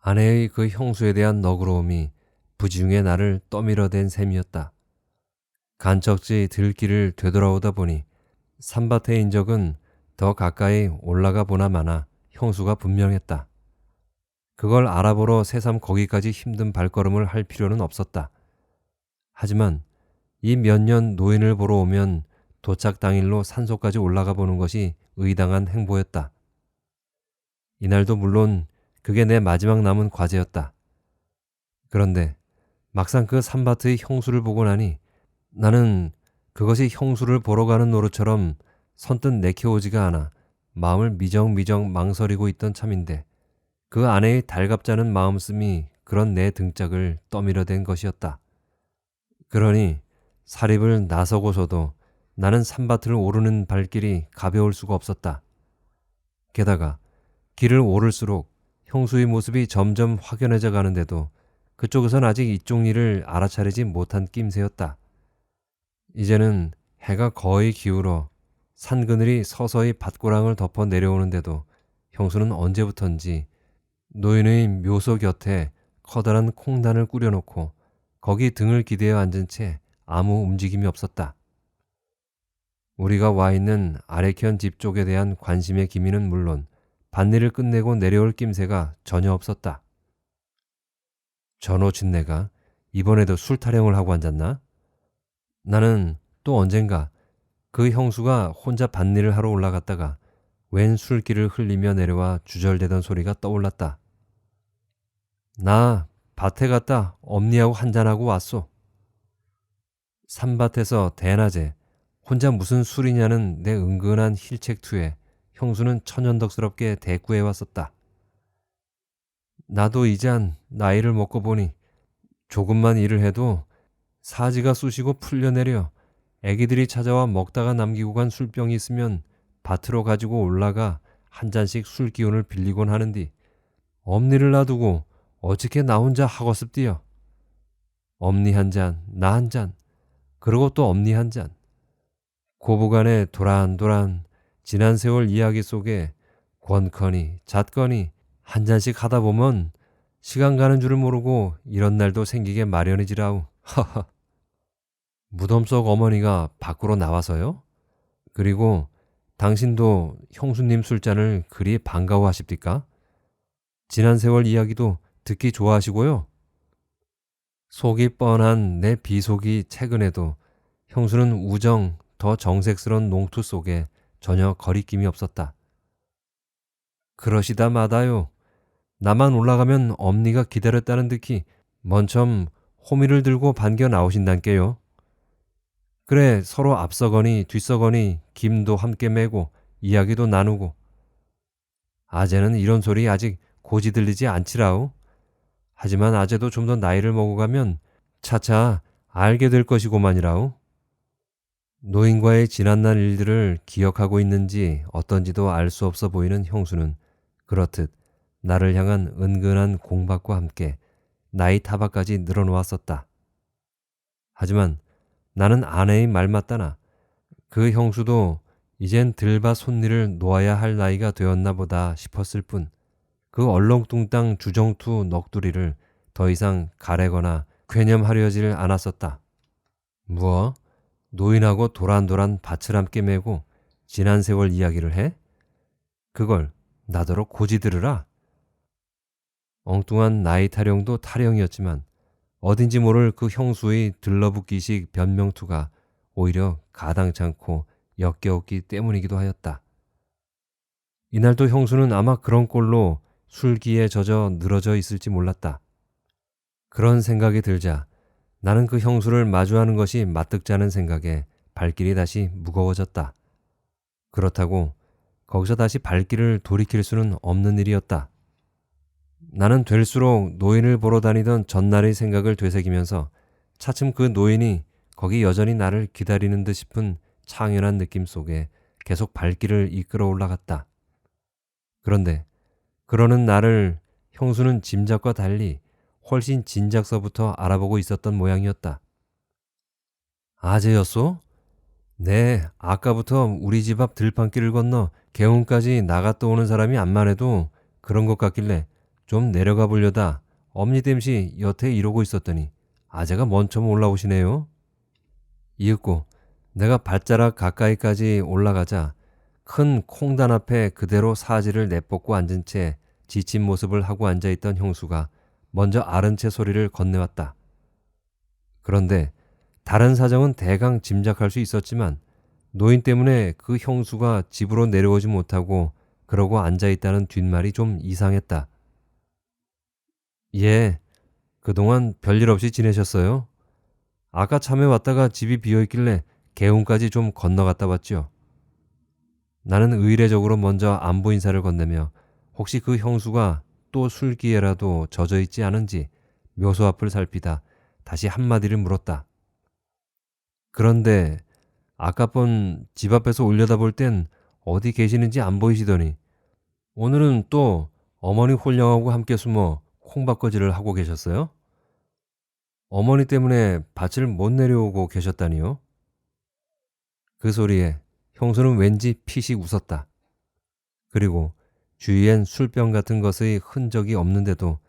아내의 그 형수에 대한 너그러움이 부지중에 나를 떠밀어댄 셈이었다. 간척지 들길을 되돌아오다 보니 산밭의 인적은 더 가까이 올라가 보나 마나 형수가 분명했다. 그걸 알아보러 새삼 거기까지 힘든 발걸음을 할 필요는 없었다. 하지만 이 몇 년 노인을 보러 오면 도착 당일로 산소까지 올라가 보는 것이 의당한 행보였다. 이날도 물론 그게 내 마지막 남은 과제였다. 그런데 막상 그 산밭의 형수를 보고 나니 나는 그것이 형수를 보러 가는 노릇처럼 선뜻 내켜오지가 않아 마음을 미정미정 망설이고 있던 참인데 그 아내의 달갑잖은 마음씀이 그런 내 등짝을 떠밀어댄 것이었다. 그러니 사립을 나서고서도 나는 산밭을 오르는 발길이 가벼울 수가 없었다. 게다가 길을 오를수록 형수의 모습이 점점 확연해져 가는데도 그쪽에선 아직 이쪽 일을 알아차리지 못한 낌새였다. 이제는 해가 거의 기울어 산그늘이 서서히 밭고랑을 덮어 내려오는데도 형수는 언제부턴지 노인의 묘소 곁에 커다란 콩단을 꾸려놓고 거기 등을 기대어 앉은 채 아무 움직임이 없었다. 우리가 와 있는 아래켠 집 쪽에 대한 관심의 기미는 물론 밭일을 끝내고 내려올 낌새가 전혀 없었다. 전호진네가 이번에도 술 타령을 하고 앉았나? 나는 또 언젠가 그 형수가 혼자 밭일을 하러 올라갔다가 웬 술기를 흘리며 내려와 주절대던 소리가 떠올랐다. 나 밭에 갔다 엄니하고 한잔하고 왔소. 산밭에서 대낮에 혼자 무슨 술이냐는 내 은근한 힐책투에 형수는 천연덕스럽게 대꾸해 왔었다. 나도 이젠 나이를 먹고 보니 조금만 일을 해도 사지가 쑤시고 풀려내려 애기들이 찾아와 먹다가 남기고 간 술병이 있으면 밭으로 가지고 올라가 한 잔씩 술 기운을 빌리곤 하는디 엄니를 놔두고 어떻게 나 혼자 하고싶디요. 엄니 한 잔, 나 한 잔, 그리고 또 엄니 한 잔. 고부간의 도란도란 지난 세월 이야기 속에 권커니 잣거니 한 잔씩 하다 보면 시간 가는 줄을 모르고 이런 날도 생기게 마련이지라우. 하하. 무덤 속 어머니가 밖으로 나와서요? 그리고 당신도 형수님 술잔을 그리 반가워하십니까? 지난 세월 이야기도 듣기 좋아하시고요. 속이 뻔한 내 비속이 최근에도 형수는 우정 더 정색스런 농투 속에 전혀 거리낌이 없었다. 그러시다 마다요. 나만 올라가면 엄니가 기다렸다는 듯이 먼첨 호미를 들고 반겨 나오신단께요. 그래 서로 앞서거니 뒤서거니 김도 함께 매고 이야기도 나누고. 아재는 이런 소리 아직 고지 들리지 않지라우. 하지만 아재도 좀 더 나이를 먹어가면 차차 알게 될 것이고만이라우. 노인과의 지난날 일들을 기억하고 있는지 어떤지도 알 수 없어 보이는 형수는 그렇듯 나를 향한 은근한 공박과 함께 나이 타박까지 늘어놓았었다. 하지만 나는 아내의 말 맞다나 그 형수도 이젠 들밭 손일을 놓아야 할 나이가 되었나 보다 싶었을 뿐 그 얼렁뚱땅 주정투 넋두리를 더 이상 가래거나 괴념하려질 않았었다. 무어? 노인하고 도란도란 밭을 함께 메고 지난 세월 이야기를 해? 그걸 나더러 고지 들으라. 엉뚱한 나이 타령도 타령이었지만 어딘지 모를 그 형수의 들러붙기식 변명투가 오히려 가당찮고 역겨웠기 때문이기도 하였다. 이날도 형수는 아마 그런 꼴로 술기에 젖어 늘어져 있을지 몰랐다. 그런 생각이 들자 나는 그 형수를 마주하는 것이 마뜩지 않은 생각에 발길이 다시 무거워졌다. 그렇다고 거기서 다시 발길을 돌이킬 수는 없는 일이었다. 나는 될수록 노인을 보러 다니던 전날의 생각을 되새기면서 차츰 그 노인이 거기 여전히 나를 기다리는 듯 싶은 창연한 느낌 속에 계속 발길을 이끌어 올라갔다. 그런데 그러는 나를 형수는 짐작과 달리 훨씬 진작서부터 알아보고 있었던 모양이었다. 아재였소? 네, 아까부터 우리 집 앞 들판길을 건너 개운까지 나갔다 오는 사람이 암만 해도 그런 것 같길래 좀 내려가 보려다 엄니땜시 여태 이러고 있었더니 아재가 먼 처음 올라오시네요. 이윽고 내가 발자락 가까이까지 올라가자 큰 콩단 앞에 그대로 사지를 내뻗고 앉은 채 지친 모습을 하고 앉아있던 형수가 먼저 아른 채 소리를 건네왔다. 그런데 다른 사정은 대강 짐작할 수 있었지만 노인 때문에 그 형수가 집으로 내려오지 못하고 그러고 앉아있다는 뒷말이 좀 이상했다. 예, 그동안 별일 없이 지내셨어요? 아까 참에 왔다가 집이 비어있길래 개운까지 좀 건너갔다 왔죠. 나는 의례적으로 먼저 안부 인사를 건네며 혹시 그 형수가 또 술기에라도 젖어있지 않은지 묘소 앞을 살피다 다시 한마디를 물었다. 그런데 아까 번 집 앞에서 올려다볼 땐 어디 계시는지 안 보이시더니 오늘은 또 어머니 홀령하고 함께 숨어 콩바꿔질을 하고 계셨어요? 어머니 때문에 밭을 못 내려오고 계셨다니요? 그 소리에 형수는 왠지 피식 웃었다. 그리고 주위엔 술병 같은 것의 흔적이 없는데도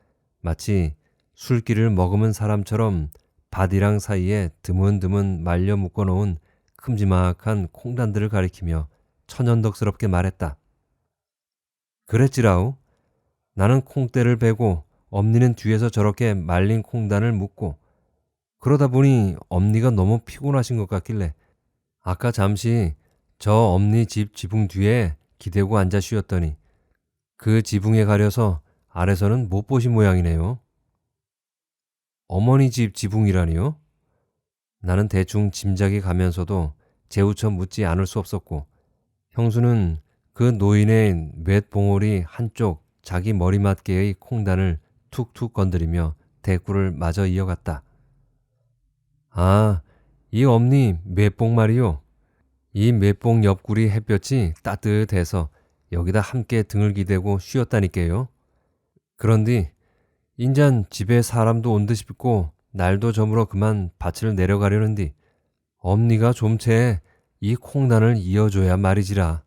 마치 술기를 머금은 사람처럼 밭이랑 사이에 드문드문 말려 묶어놓은 큼지막한 콩단들을 가리키며 천연덕스럽게 말했다. 그랬지라우. 나는 콩대를 베고 엄니는 뒤에서 저렇게 말린 콩단을 묶고 그러다 보니 엄니가 너무 피곤하신 것 같길래 아까 잠시 저 엄니 집 지붕 뒤에 기대고 앉아 쉬었더니 그 지붕에 가려서 아래서는 못 보신 모양이네요. 어머니 집 지붕이라니요? 나는 대충 짐작이 가면서도 재우쳐 묻지 않을 수 없었고 형수는 그 노인의 맷봉오리 한쪽 자기 머리맡개의 콩단을 툭툭 건드리며 대꾸를 마저 이어갔다. 아, 이 엄니 맷봉 말이요. 이 맷봉 옆구리 햇볕이 따뜻해서 여기다 함께 등을 기대고 쉬었다니까요. 그런디 인잔 집에 사람도 온 듯 싶고 날도 저물어 그만 밭을 내려가려는디 엄니가 좀채 이 콩단을 이어줘야 말이지라.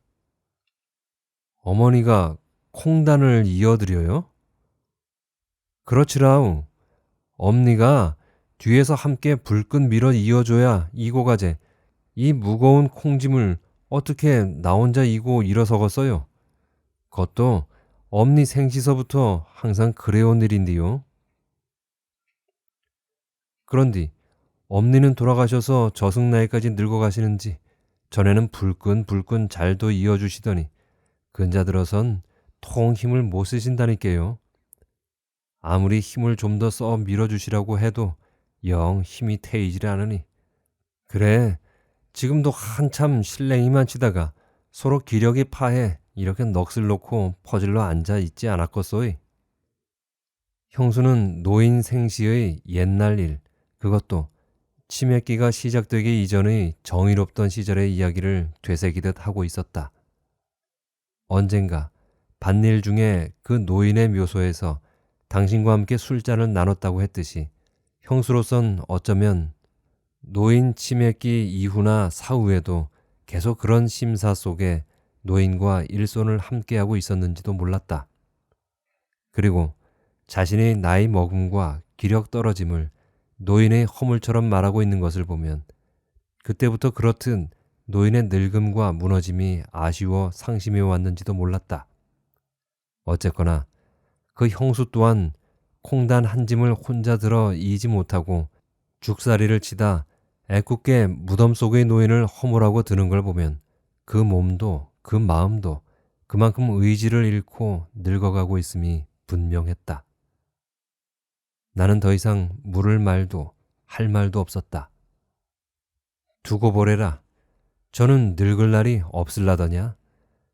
어머니가 콩단을 이어드려요? 그렇지라우. 엄니가 뒤에서 함께 불끈 밀어 이어줘야 이고 가제 이 무거운 콩짐을 어떻게 나 혼자 이고 일어서겠어요? 그것도 엄니 생시서부터 항상 그래온 일인데요. 그런디 엄니는 돌아가셔서 저승나이까지 늙어가시는지 전에는 불끈 잘도 이어주시더니 근자 들어선 통 힘을 못 쓰신다니까요. 아무리 힘을 좀 더 써 밀어주시라고 해도 영 힘이 태이질 않으니. 그래, 지금도 한참 실랭이만 치다가 서로 기력이 파해 이렇게 넋을 놓고 퍼질러 앉아 있지 않았겠소이. 형수는 노인 생시의 옛날 일, 그것도 치매기가 시작되기 이전의 정의롭던 시절의 이야기를 되새기듯 하고 있었다. 언젠가 밭일 중에 그 노인의 묘소에서 당신과 함께 술잔을 나눴다고 했듯이 형수로선 어쩌면 노인 치매기 이후나 사후에도 계속 그런 심사 속에 노인과 일손을 함께하고 있었는지도 몰랐다. 그리고 자신의 나이 먹음과 기력 떨어짐을 노인의 허물처럼 말하고 있는 것을 보면 그때부터 그렇듯 노인의 늙음과 무너짐이 아쉬워 상심해 왔는지도 몰랐다. 어쨌거나 그 형수 또한 콩단 한 짐을 혼자 들어 이지 못하고 죽살이를 치다 애꿎게 무덤 속의 노인을 허물하고 드는 걸 보면 그 몸도 그 마음도 그만큼 의지를 잃고 늙어가고 있음이 분명했다. 나는 더 이상 물을 말도 할 말도 없었다. 두고 보래라. 저는 늙을 날이 없을라더냐.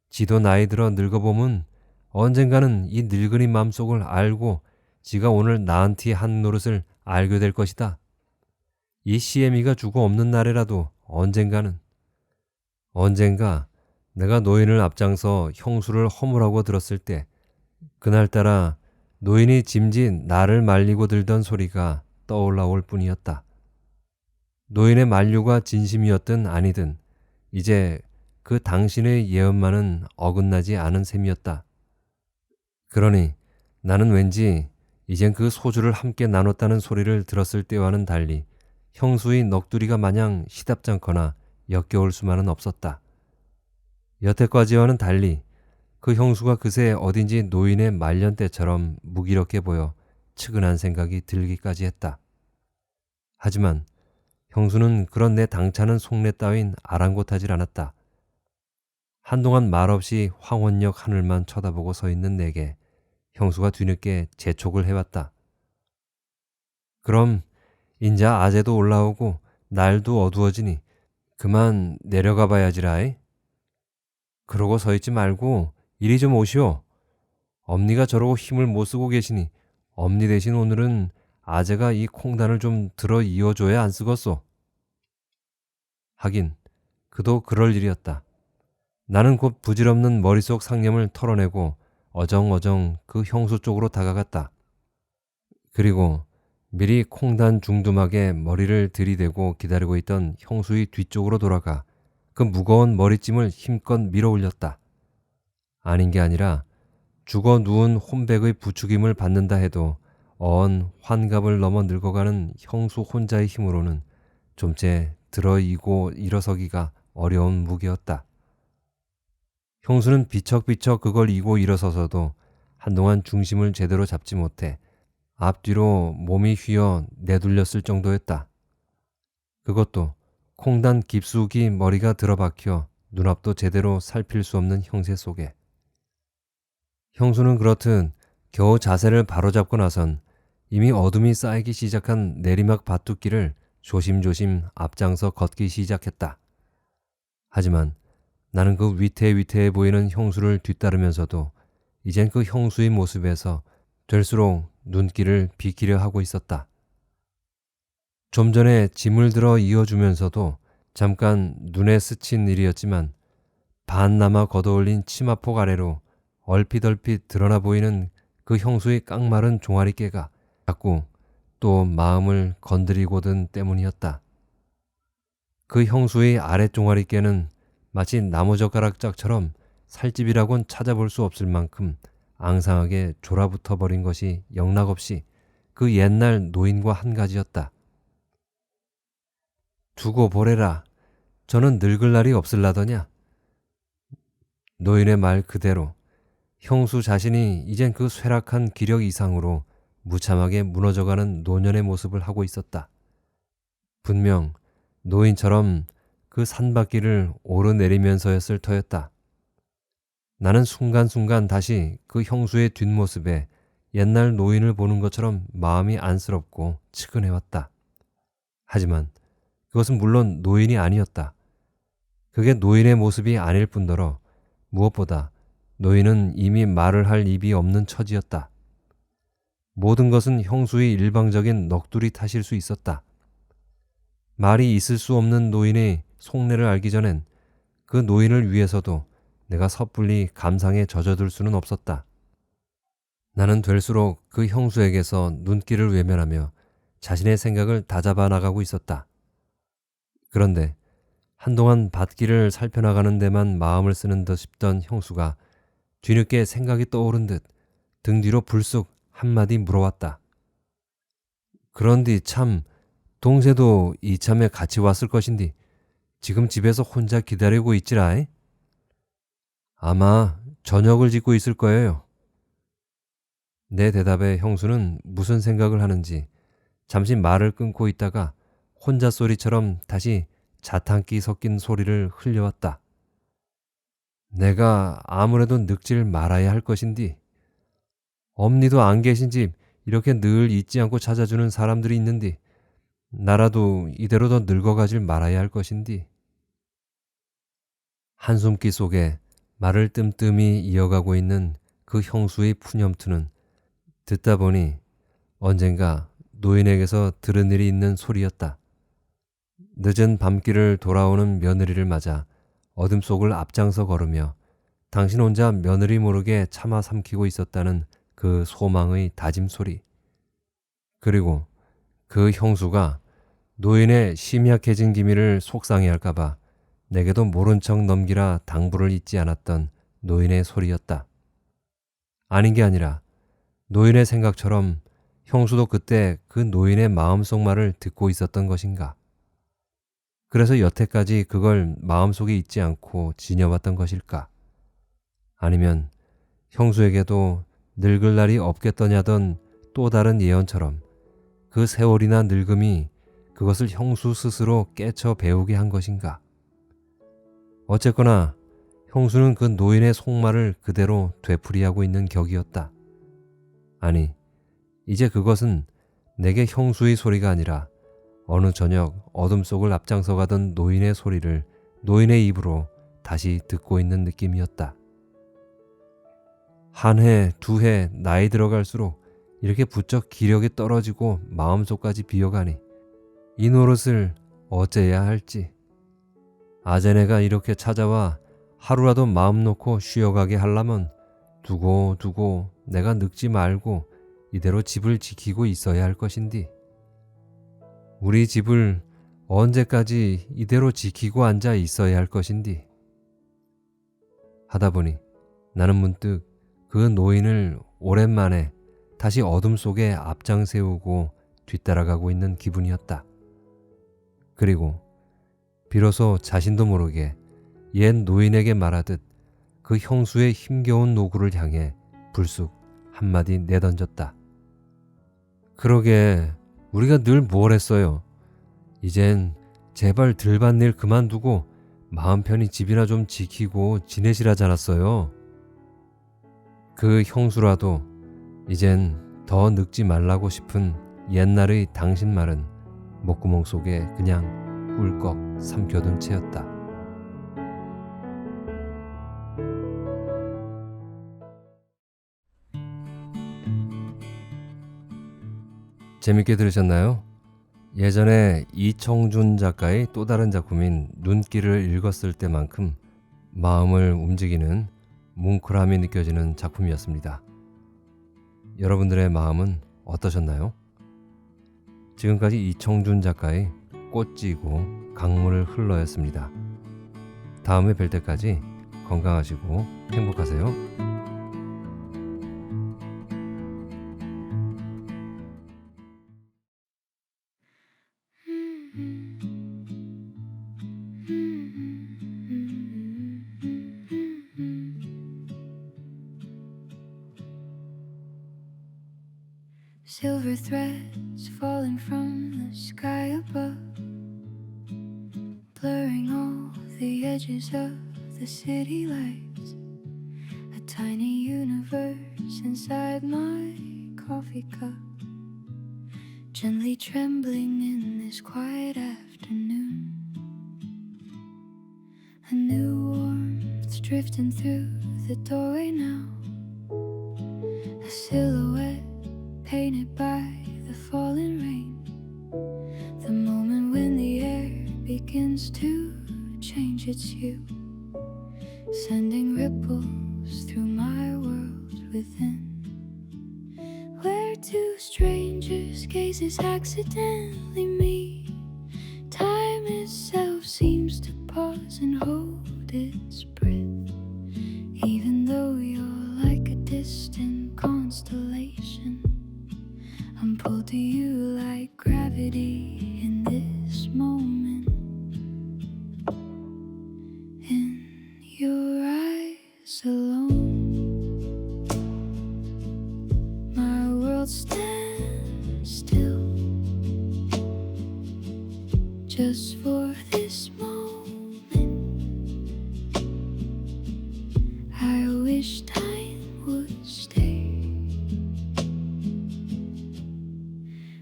지도 나이 들어 늙어보면 언젠가는 이 늙은이 맘속을 알고 지가 오늘 나한테 한 노릇을 알게 될 것이다. 이 시애미가 죽어 없는 날에라도 언젠가 내가 노인을 앞장서 형수를 허물하고 들었을 때 그날따라 노인이 짐짓 나를 말리고 들던 소리가 떠올라올 뿐이었다. 노인의 만류가 진심이었든 아니든 이제 그 당신의 예언만은 어긋나지 않은 셈이었다. 그러니 나는 왠지 이젠 그 소주를 함께 나눴다는 소리를 들었을 때와는 달리 형수의 넋두리가 마냥 시답잖거나 역겨울 수만은 없었다. 여태까지와는 달리 그 형수가 그새 어딘지 노인의 말년 때처럼 무기력해 보여 측은한 생각이 들기까지 했다. 하지만 형수는 그런 내 당차는 속내 따윈 아랑곳하질 않았다. 한동안 말없이 황혼역 하늘만 쳐다보고 서 있는 내게 형수가 뒤늦게 재촉을 해왔다. 그럼 인자 아재도 올라오고 날도 어두워지니 그만 내려가 봐야지라이. 그러고 서 있지 말고 이리 좀 오시오. 엄니가 저러고 힘을 못 쓰고 계시니 엄니 대신 오늘은 아재가 이 콩단을 좀 들어 이어줘야 안 쓰겄소. 하긴 그도 그럴 일이었다. 나는 곧 부질없는 머릿속 상념을 털어내고 어정어정 그 형수 쪽으로 다가갔다. 그리고 미리 콩단 중두막에 머리를 들이대고 기다리고 있던 형수의 뒤쪽으로 돌아가 그 무거운 머리찜을 힘껏 밀어 올렸다. 아닌 게 아니라 죽어 누운 혼백의 부추김을 받는다 해도 환갑을 넘어 늙어가는 형수 혼자의 힘으로는 좀째 들어이고 일어서기가 어려운 무게였다. 형수는 비척비척 그걸 이고 일어서서도 한동안 중심을 제대로 잡지 못해 앞뒤로 몸이 휘어 내둘렸을 정도였다. 그것도 콩단 깊숙이 머리가 들어박혀 눈앞도 제대로 살필 수 없는 형세 속에. 형수는 그렇듯 겨우 자세를 바로잡고 나선 이미 어둠이 쌓이기 시작한 내리막 밭두길을 조심조심 앞장서 걷기 시작했다. 하지만 나는 그 위태위태해 보이는 형수를 뒤따르면서도 이젠 그 형수의 모습에서 될수록 눈길을 비키려 하고 있었다. 좀 전에 짐을 들어 이어주면서도 잠깐 눈에 스친 일이었지만 반나마 걷어올린 치마폭 아래로 얼핏얼핏 드러나 보이는 그 형수의 깡마른 종아리깨가 자꾸 또 마음을 건드리고든 때문이었다. 그 형수의 아랫 종아리깨는 마치 나무젓가락짝처럼 살집이라곤 찾아볼 수 없을 만큼 앙상하게 졸아붙어 버린 것이 영락없이 그 옛날 노인과 한 가지였다. 두고 보래라. 저는 늙을 날이 없을라더냐. 노인의 말 그대로 형수 자신이 이젠 그 쇠락한 기력 이상으로 무참하게 무너져가는 노년의 모습을 하고 있었다. 분명 노인처럼 그 산바퀴를 오르내리면서였을 터였다. 나는 순간순간 다시 그 형수의 뒷모습에 옛날 노인을 보는 것처럼 마음이 안쓰럽고 측은해왔다. 하지만 그것은 물론 노인이 아니었다. 그게 노인의 모습이 아닐 뿐더러 무엇보다 노인은 이미 말을 할 입이 없는 처지였다. 모든 것은 형수의 일방적인 넋두리 탓일 수 있었다. 말이 있을 수 없는 노인의 속내를 알기 전엔 그 노인을 위해서도 내가 섣불리 감상에 젖어들 수는 없었다. 나는 될수록 그 형수에게서 눈길을 외면하며 자신의 생각을 다잡아 나가고 있었다. 그런데 한동안 밭길을 살펴나가는 데만 마음을 쓰는 듯 싶던 형수가 뒤늦게 생각이 떠오른 듯 등 뒤로 불쑥 한마디 물어왔다. 그런디 참 동새도 이참에 같이 왔을 것인디 지금 집에서 혼자 기다리고 있지라이? 아마 저녁을 짓고 있을 거예요. 내 대답에 형수는 무슨 생각을 하는지 잠시 말을 끊고 있다가 혼자 소리처럼 다시 자탄기 섞인 소리를 흘려왔다. 내가 아무래도 늙질 말아야 할 것인디 엄니도 안 계신 집 이렇게 늘 잊지 않고 찾아주는 사람들이 있는디 나라도 이대로 더 늙어가질 말아야 할 것인디. 한숨기 속에 말을 뜸뜸이 이어가고 있는 그 형수의 푸념투는 듣다 보니 언젠가 노인에게서 들은 일이 있는 소리였다. 늦은 밤길을 돌아오는 며느리를 맞아 어둠 속을 앞장서 걸으며 당신 혼자 며느리 모르게 참아 삼키고 있었다는 그 소망의 다짐 소리. 그리고 그 형수가 노인의 심약해진 기미를 속상해할까봐 내게도 모른 척 넘기라 당부를 잊지 않았던 노인의 소리였다. 아닌 게 아니라 노인의 생각처럼 형수도 그때 그 노인의 마음속 말을 듣고 있었던 것인가. 그래서 여태까지 그걸 마음속에 잊지 않고 지녀왔던 것일까. 아니면 형수에게도 늙을 날이 없겠더냐던 또 다른 예언처럼 그 세월이나 늙음이 그것을 형수 스스로 깨쳐 배우게 한 것인가. 어쨌거나 형수는 그 노인의 속말을 그대로 되풀이하고 있는 격이었다. 아니, 이제 그것은 내게 형수의 소리가 아니라 어느 저녁 어둠 속을 앞장서 가던 노인의 소리를 노인의 입으로 다시 듣고 있는 느낌이었다. 한 해, 두 해 나이 들어갈수록 이렇게 부쩍 기력이 떨어지고 마음속까지 비어가니 이 노릇을 어째야 할지. 아제네가 이렇게 찾아와 하루라도 마음 놓고 쉬어가게 하려면 두고 내가 늙지 말고 이대로 집을 지키고 있어야 할 것인디. 우리 집을 언제까지 이대로 지키고 앉아 있어야 할 것인디. 하다 보니 나는 문득 그 노인을 오랜만에 다시 어둠 속에 앞장 세우고 뒤따라가고 있는 기분이었다. 그리고 비로소 자신도 모르게 옛 노인에게 말하듯 그 형수의 힘겨운 노구를 향해 불쑥 한마디 내던졌다. 그러게 우리가 늘 뭘 했어요. 이젠 제발 들반 일 그만두고 마음 편히 집이나 좀 지키고 지내시라지 않았어요. 그 형수라도 이젠 더 늙지 말라고 싶은 옛날의 당신 말은 목구멍 속에 그냥 꿀꺽 삼켜둔 채였다. 재밌게 들으셨나요? 예전에 이청준 작가의 또 다른 작품인 눈길을 읽었을 때만큼 마음을 움직이는 뭉클함이 느껴지는 작품이었습니다. 여러분들의 마음은 어떠셨나요? 지금까지 이청준 작가의 꽃지고 강물을 흘러였습니다. 다음에 뵐 때까지 건강하시고 행복하세요. Silver threads falling from the sky above, blurring all the edges of the city lights. A tiny universe inside my coffee cup, gently trembling in this quiet afternoon. A new warmth drifting through the doorway now, a silhouette painted by the falling rain. The moment when the air begins to change its hue, sending ripples through my world within. days is accidentally me. Time itself seems to pause and hold its breath, even though you're like a distant constellation. I'm pulled to you like gravity in this moment. In your eyes alone, my world stands still, just for this moment. I wish time would stay.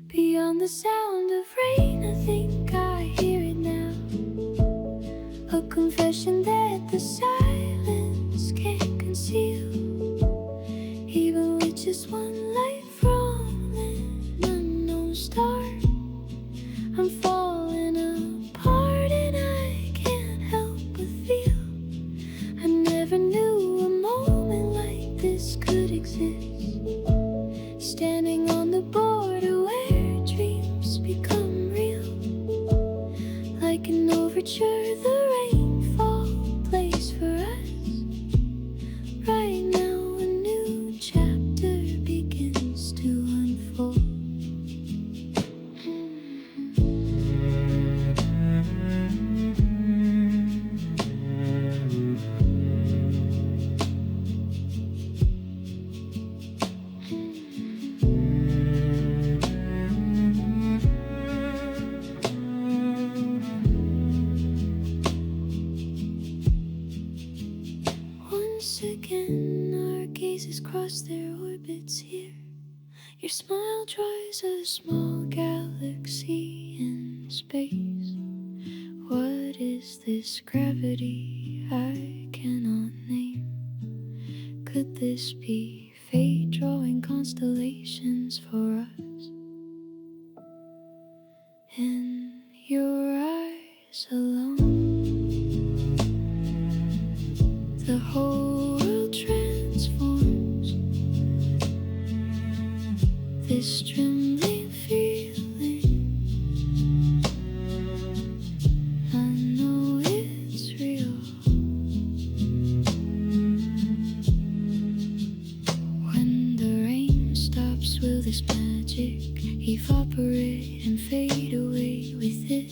Beyond the sound of rain, I think I hear it now. A confession that the silence can't conceal, even with just one light from an unknown star. I'm falling apart and I can't help but feel I never knew a moment like this could exist. Standing on the border where dreams become real, like an overture the rainfall plays for us. Right now a new chapter begins to unfold. Once again, our gazes cross their orbits here. Your smile dries a small galaxy in space. What is this gravity I cannot name? Could this be fate drawing constellations for us? In your eyes alone, the whole world transforms. This trembling feeling, I know it's real. When the rain stops, will this magic evaporate and fade away with it?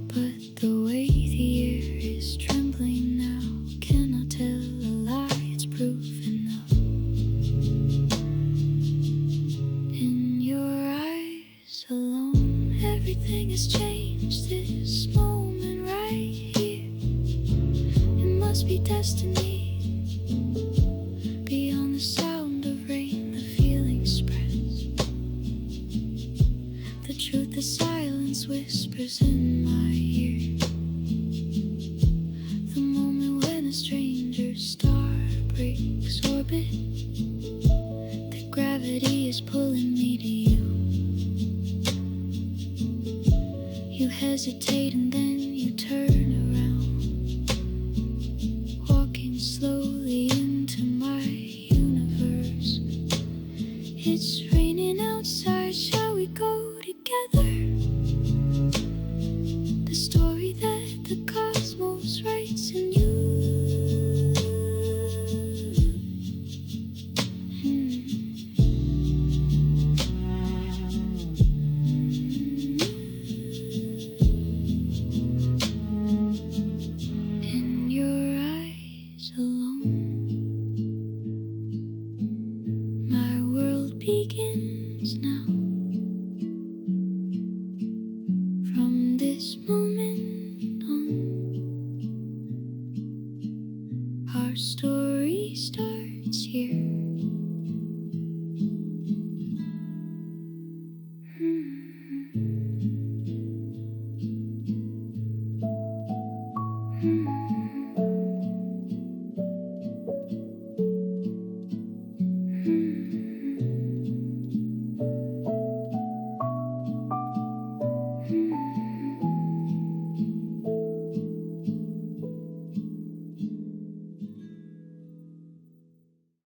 But the way the air is trembling now cannot tell a lie, it's proof enough. In your eyes alone, everything has changed. This moment right here, it must be destiny. Beyond the sound of rain, the feeling spreads. The truth, the silence whispers in my ear. The moment when a stranger's star breaks orbit, that gravity is pulling me to you. You hesitate and then you turn around, walking slowly into my universe. It's raining outside, shall we go together? The story that the cosmos writes in you. In your eyes alone, my world begins now. From this moment on, our story starts here.